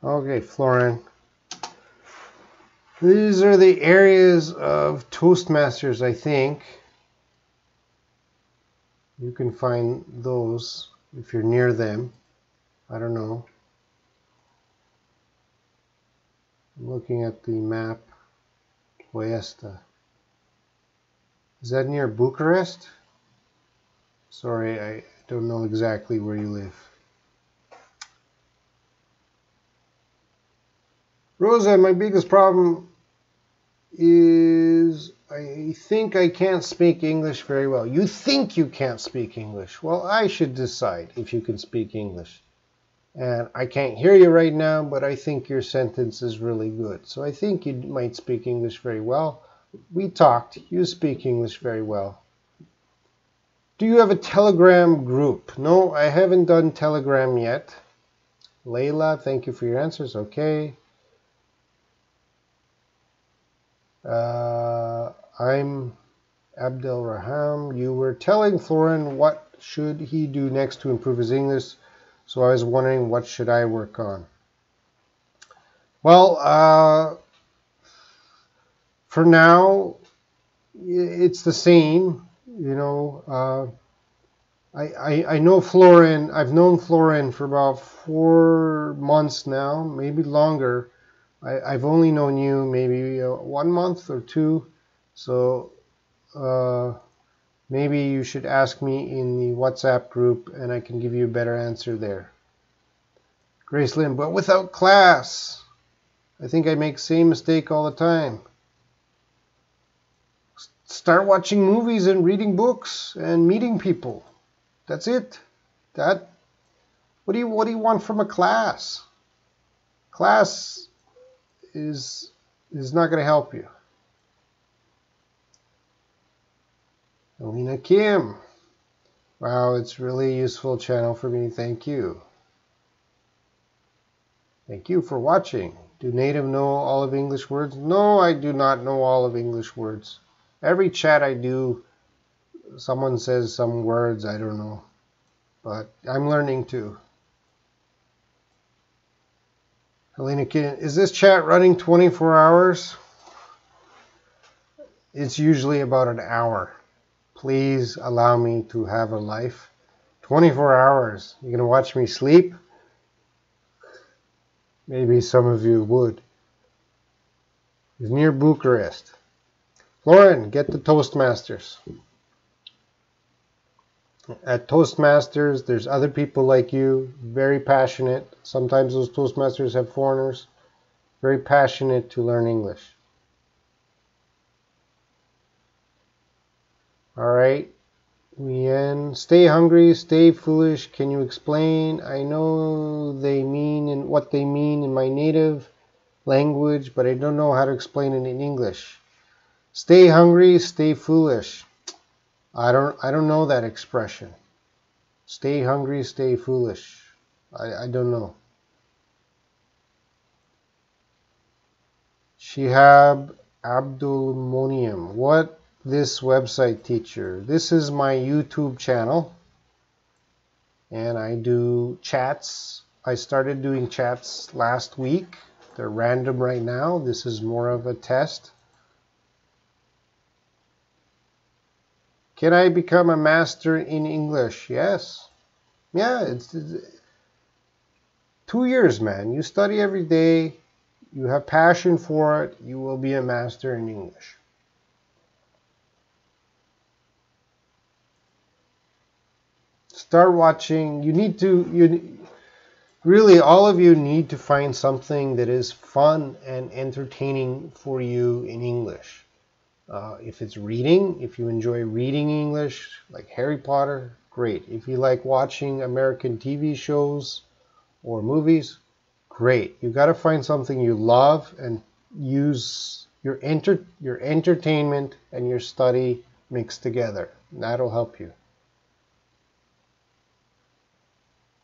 Okay, Florin. These are the areas of Toastmasters, I think. You can find those if you're near them. I don't know. I'm looking at the map. Ploiesta. Is that near Bucharest? Sorry, I don't know exactly where you live. Rosa, my biggest problem is I think I can't speak English very well. You think you can't speak English. Well, I should decide if you can speak English. And I can't hear you right now, but I think your sentence is really good. So I think you might speak English very well. We talked. You speak English very well. Do you have a Telegram group? No, I haven't done Telegram yet. Layla, thank you for your answers. Okay. I'm Abdel Raham. You were telling Florin what should he do next to improve his English, so I was wondering what should I work on. Well, for now, it's the same. You know, I know Florin. I've known Florin for about 4 months now, maybe longer. I've only known you maybe 1 month or two, so maybe you should ask me in the WhatsApp group, and I can give you a better answer there. Grace Lynn, but without class, I think I make the same mistake all the time. Start watching movies and reading books and meeting people. That's it. What do you want from a class? Class is not going to help you. Alina Kim. Wow, it's really a useful channel for me. Thank you. Thank you for watching. Do native know all of English words? No, I do not know all of English words. Every chat I do, someone says some words I don't know. But I'm learning too. Helena Kim, is this chat running 24 hours? It's usually about an hour. Please allow me to have a life. 24 hours. You're going to watch me sleep? Maybe some of you would. It's near Bucharest. Lauren, get the Toastmasters. At Toastmasters, there's other people like you, very passionate. Sometimes those Toastmasters have foreigners. Very passionate to learn English. All right. Leanne, stay hungry, stay foolish. Can you explain? I know they mean and what they mean in my native language, but I don't know how to explain it in English. Stay hungry, stay foolish. I don't know that expression. Stay hungry, stay foolish. I don't know. Shihab Abdulmonium. What this website teacher? This is my YouTube channel. And I do chats. I started doing chats last week. They're random right now. This is more of a test. Can I become a master in English? Yes. Yeah, it's 2 years, man. You study every day. You have passion for it. You will be a master in English. Start watching. Really, all of you need to find something that is fun and entertaining for you in English. If it's reading, if you enjoy reading English, like Harry Potter, great. If you like watching American TV shows or movies, great. You've got to find something you love and use your entertainment and your study mixed together. That'll help you.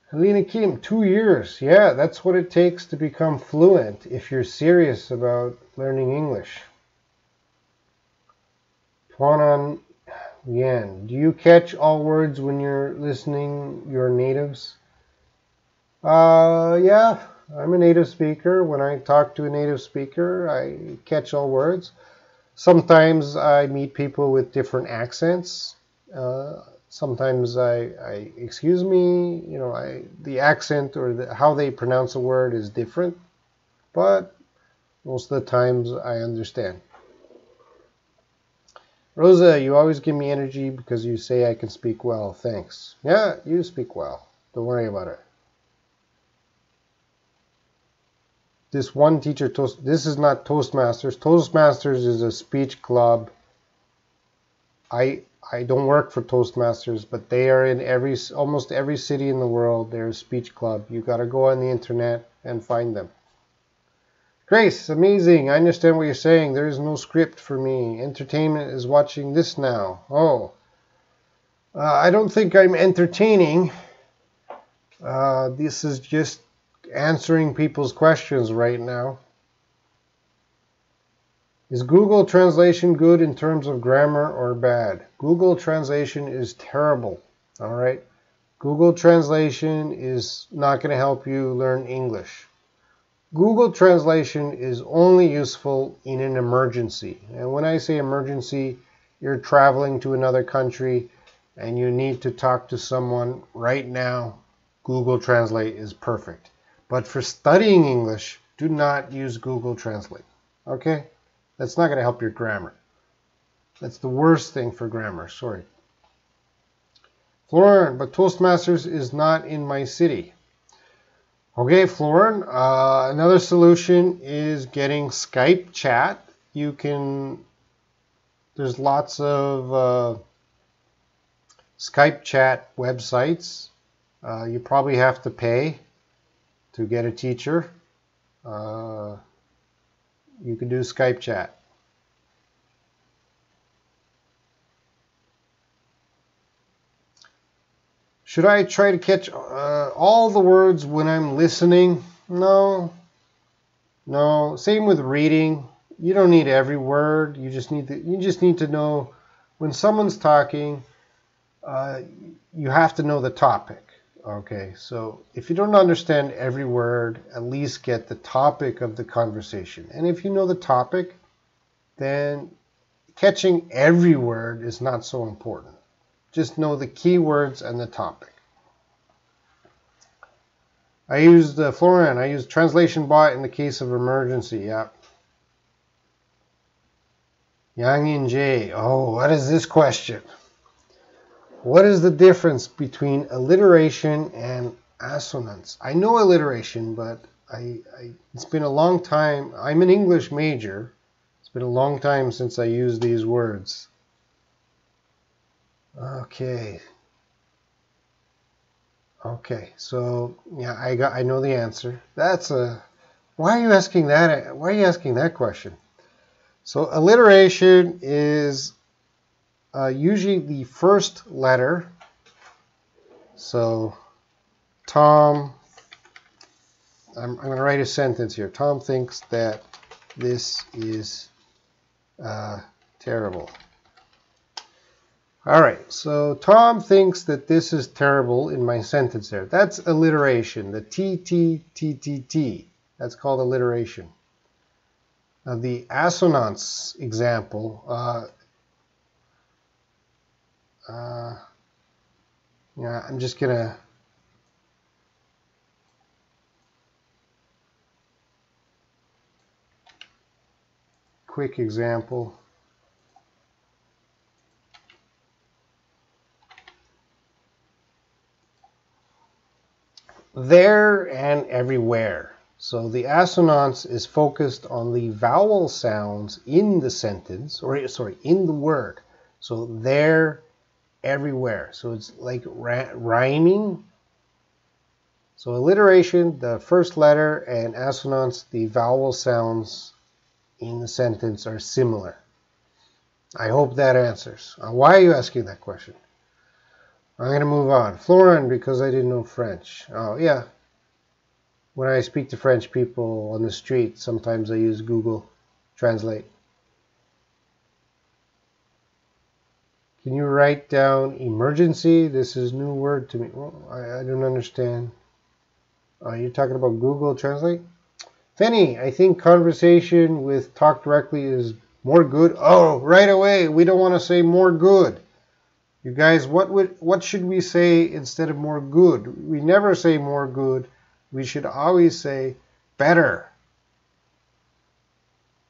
Helena Kim, 2 years. Yeah, that's what it takes to become fluent if you're serious about learning English. Tuanan Yan, do you catch all words when you're listening your natives? Yeah, I'm a native speaker. When I talk to a native speaker, I catch all words. Sometimes I meet people with different accents. Sometimes I excuse me, you know, the accent or how they pronounce a word is different, but most of the times I understand. Rosa, you always give me energy because you say I can speak well. Thanks. Yeah, you speak well. Don't worry about it. This one teacher, this is not Toastmasters. Toastmasters is a speech club. I don't work for Toastmasters, but they are in almost every city in the world. They're a speech club. You got to go on the internet and find them. Grace, amazing. I understand what you're saying. There is no script for me. Entertainment is watching this now. Oh. I don't think I'm entertaining. This is just answering people's questions right now. Is Google Translation good in terms of grammar or bad? Google Translation is terrible. All right? Google Translation is not going to help you learn English. Google Translation is only useful in an emergency. And when I say emergency, you're traveling to another country and you need to talk to someone right now, Google Translate is perfect. But for studying English, do not use Google Translate. Okay? That's not going to help your grammar. That's the worst thing for grammar. Sorry. Florin, but Toastmasters is not in my city. Okay, Florin, another solution is getting Skype chat. There's lots of Skype chat websites. You probably have to pay to get a teacher. You can do Skype chat. Should I try to catch all the words when I'm listening? No. Same with reading. You don't need every word. You just need to know when someone's talking. You have to know the topic. Okay, so if you don't understand every word, at least get the topic of the conversation. And if you know the topic, then catching every word is not so important. Just know the keywords and the topic. I used Florin. I used Translation Bot in the case of emergency. Yep. Yang In J. Oh, what is this question? What is the difference between alliteration and assonance? I know alliteration, but it's been a long time. I'm an English major. It's been a long time since I used these words. Okay, so yeah, I know the answer. Why are you asking that? Why are you asking that question? So alliteration is usually the first letter. So Tom, I'm going to write a sentence here. Tom thinks that this is terrible. All right, so Tom thinks that this is terrible in my sentence there. That's alliteration, the T. That's called alliteration. Now the assonance example, yeah, I'm just going to quick example. There and everywhere. So the assonance is focused on the vowel sounds in the sentence, or sorry, in the word. So there, everywhere. So it's like rhyming. So alliteration, the first letter, and assonance, the vowel sounds in the sentence are similar. I hope that answers. Why are you asking that question? I'm going to move on. Florin, because I didn't know French. Oh, yeah. When I speak to French people on the street, sometimes I use Google Translate. Can you write down emergency? This is a new word to me. Well, I don't understand. Are you talking about Google Translate? Fanny, I think conversation with Talk Directly is more good. Oh, right away. We don't want to say more good. You guys, what should we say instead of more good? We never say more good. We should always say better.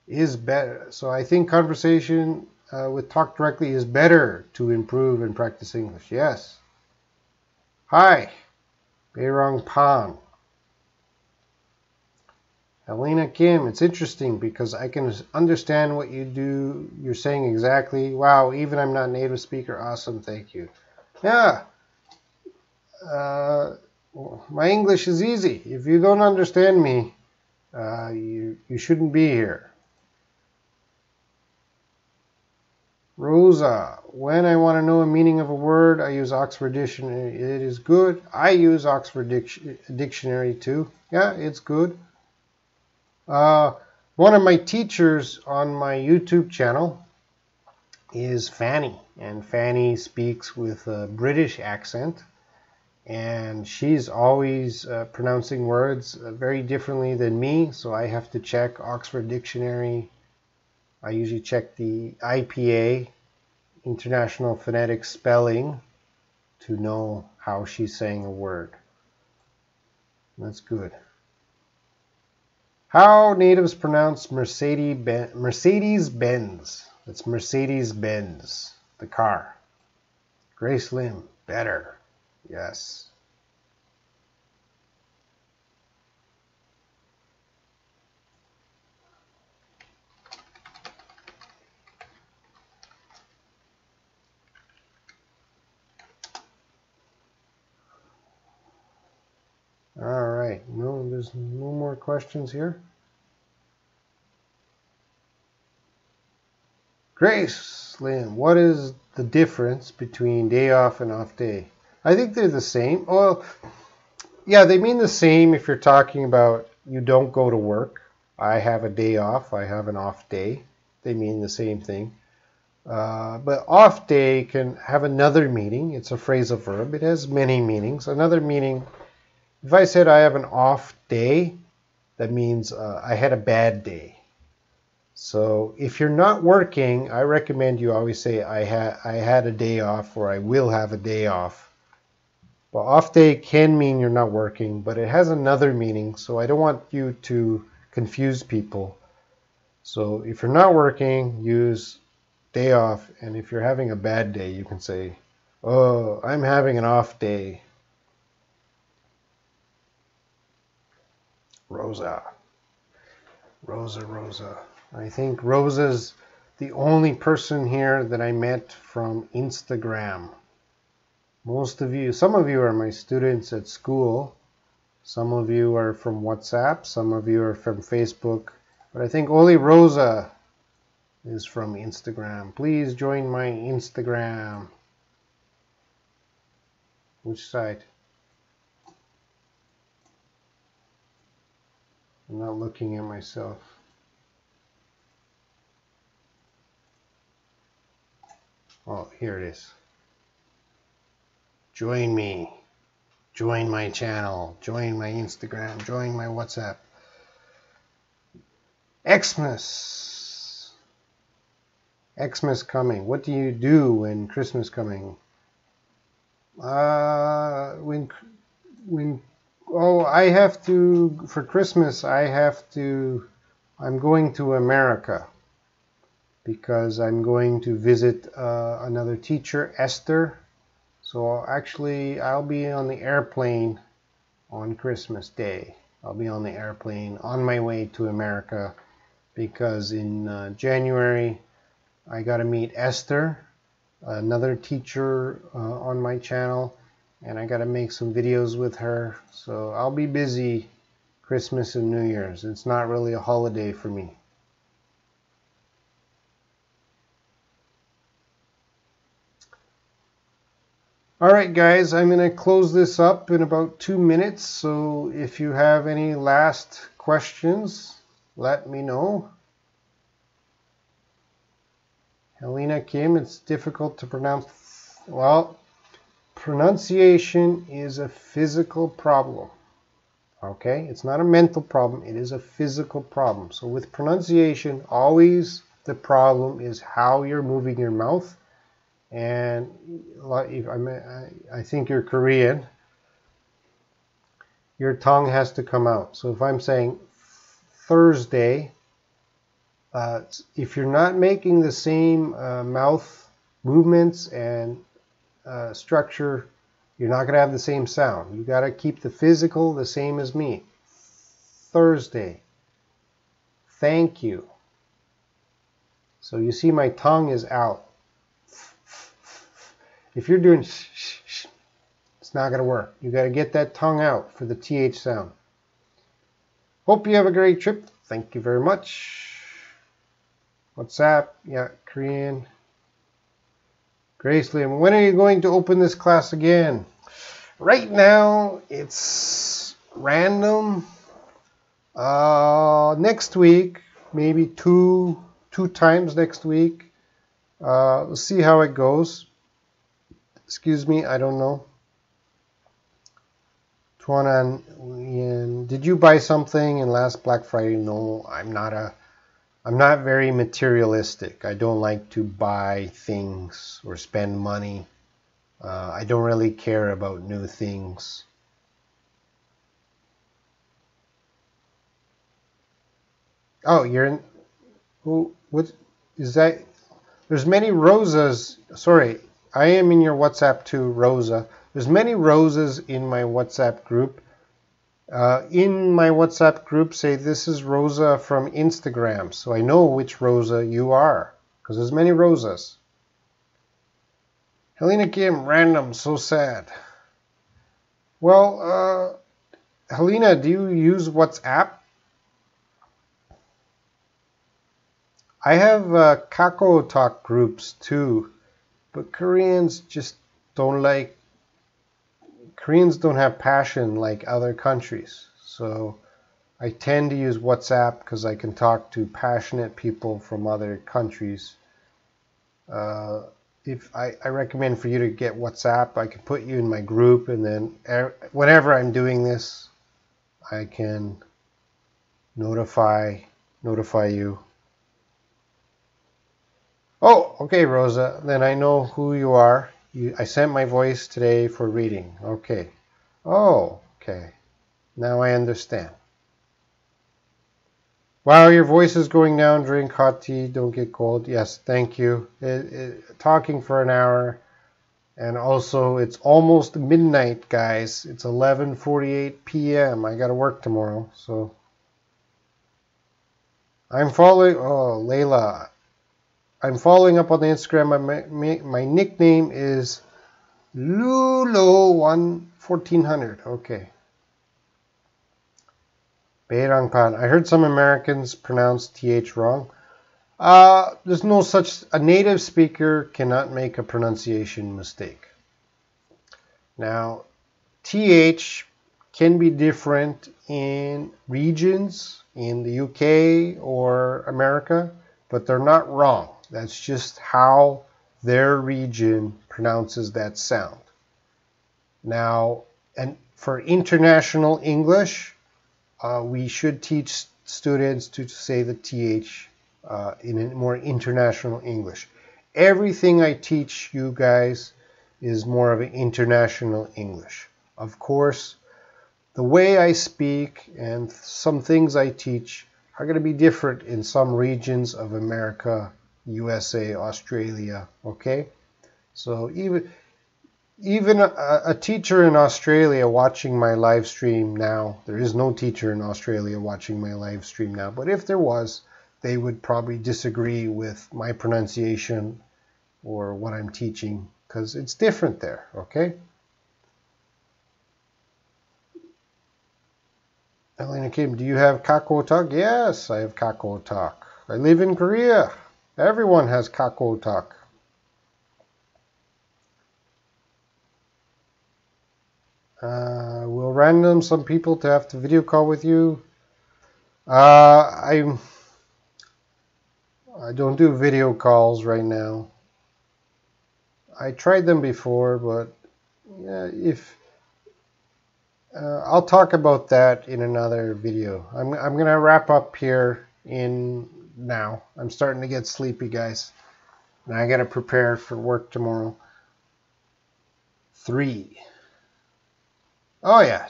Is better. So I think conversation with Talk Directly is better to improve and practice English. Yes. Hi. Beirong Pan. Helena Kim, it's interesting because I can understand what you're saying exactly. Wow, even I'm not a native speaker. Awesome, thank you. Yeah, my English is easy. If you don't understand me, you shouldn't be here. Rosa, when I want to know a meaning of a word, I use Oxford Dictionary. It is good. I use Oxford Dictionary too. Yeah, it's good. One of my teachers on my YouTube channel is Fanny, and Fanny speaks with a British accent, and she's always pronouncing words very differently than me, so I have to check Oxford Dictionary. I usually check the IPA, International Phonetic Spelling to know how she's saying a word. That's good. How natives pronounce Mercedes-Benz. That's Mercedes-Benz, the car. Grace Lim, better. Yes. All right. No, there's no more questions here. Grace Lynn, what is the difference between day off and off day? I think they're the same. Well, yeah, they mean the same if you're talking about you don't go to work. I have a day off. I have an off day. They mean the same thing. But off day can have another meaning. It's a phrasal verb. It has many meanings. Another meaning, if I said I have an off day, that means I had a bad day. So if you're not working, I recommend you always say I had a day off, or I will have a day off. But off day can mean you're not working, but it has another meaning, so I don't want you to confuse people. So if you're not working, use day off, and if you're having a bad day, you can say, oh, I'm having an off day. Rosa. I think Rosa's the only person here that I met from Instagram. Most of you, some of you are my students at school. Some of you are from WhatsApp. Some of you are from Facebook. But I think only Rosa is from Instagram. Please join my Instagram. Which side? I'm not looking at myself. Oh, here it is. Join me. Join my channel. Join my Instagram. Join my WhatsApp. Xmas. Xmas coming. What do you do when Christmas coming? I have to, for Christmas, I'm going to America because I'm going to visit another teacher, Esther. So actually, I'll be on the airplane on Christmas Day. I'll be on the airplane on my way to America because in January, I got to meet Esther, another teacher on my channel, and I got to make some videos with her. So I'll be busy Christmas and New Year's. It's not really a holiday for me. Alright guys, I'm going to close this up in about 2 minutes. So if you have any last questions, let me know. Helena Kim, it's difficult to pronounce. Well, pronunciation is a physical problem. Okay, it's not a mental problem, it is a physical problem. So with pronunciation, always the problem is how you're moving your mouth. And I think you're Korean, your tongue has to come out. So if I'm saying Thursday, if you're not making the same mouth movements and structure, you're not going to have the same sound. You got to keep the physical the same as me. Thursday. Thank you. So you see my tongue is out. If you're doing it's not going to work. You got to get that tongue out for the TH sound. Hope you have a great trip. Thank you very much. WhatsApp, yeah, Korean. Grace Liam, when are you going to open this class again? Right now, it's random. Next week, maybe two times next week. Let's see how it goes. Excuse me, I don't know. Tuanan, did you buy something in last Black Friday? No, I'm not a I'm not very materialistic. I don't like to buy things or spend money. I don't really care about new things. Oh, you're in. Who? What is that? There's many Rosas. Sorry, I am in your WhatsApp too, Rosa. There's many Rosas in my WhatsApp group. In my WhatsApp group, say this is Rosa from Instagram, so I know which Rosa you are, because there's many Rosas. Helena Kim, random, so sad. Well, Helena, do you use WhatsApp? I have Kakao Talk groups too, but Koreans don't have passion like other countries. So I tend to use WhatsApp because I can talk to passionate people from other countries. If I recommend for you to get WhatsApp, I can put you in my group, and then whenever I'm doing this, I can notify you. Oh, okay, Rosa. Then I know who you are. I sent my voice today for reading. Okay. Oh, okay. Now I understand. Wow, your voice is going down. Drink hot tea. Don't get cold. Yes, thank you. Talking for an hour. And also, it's almost midnight, guys. It's 11:48 p.m. I got to work tomorrow, so. I'm following. Oh, Layla. I'm following up on the Instagram. My nickname is Lulo1400. Okay. Beirangpan. I heard some Americans pronounce TH wrong. There's no such... A native speaker cannot make a pronunciation mistake. Now, TH can be different in regions in the UK or America, but they're not wrong. That's just how their region pronounces that sound. Now, and for international English, we should teach students to say the TH in a more international English. Everything I teach you guys is more of an international English. Of course, the way I speak and some things I teach are going to be different in some regions of America, USA, Australia, okay? So even a teacher in Australia watching my live stream now, there is no teacher in Australia watching my live stream now, but if there was, they would probably disagree with my pronunciation or what I'm teaching because it's different there, okay? Elena Kim, do you have Kakao Talk? Yes, I have Kakao Talk. I live in Korea. Everyone has Kakao Talk. We'll random some people to have to video call with you. I don't do video calls right now. I tried them before, but yeah, I'll talk about that in another video. I'm gonna wrap up here now. I'm starting to get sleepy, guys, and I gotta prepare for work tomorrow. 3. Oh yeah,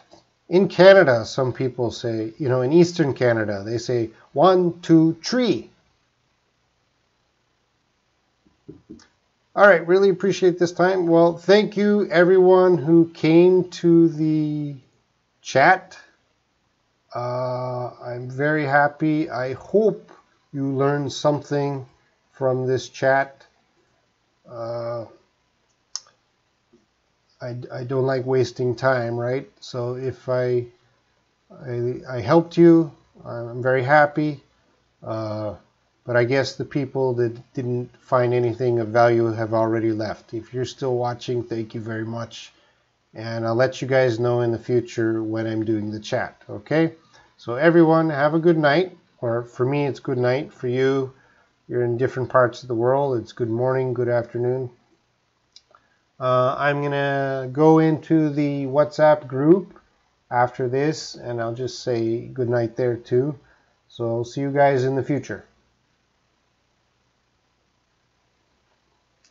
in Canada, some people say, in Eastern Canada, they say 1, 2, 3. All right, really appreciate this time. Well, thank you everyone who came to the chat. I'm very happy. I hope you learned something from this chat. I don't like wasting time, right? So if I helped you, I'm very happy. But I guess the people that didn't find anything of value have already left. If you're still watching, thank you very much. And I'll let you guys know in the future when I'm doing the chat, okay? So everyone, have a good night. Or for me, it's good night. For you, you're in different parts of the world. It's good morning, good afternoon. I'm going to go into the WhatsApp group after this, and I'll just say good night there too. So I'll see you guys in the future.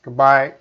Goodbye.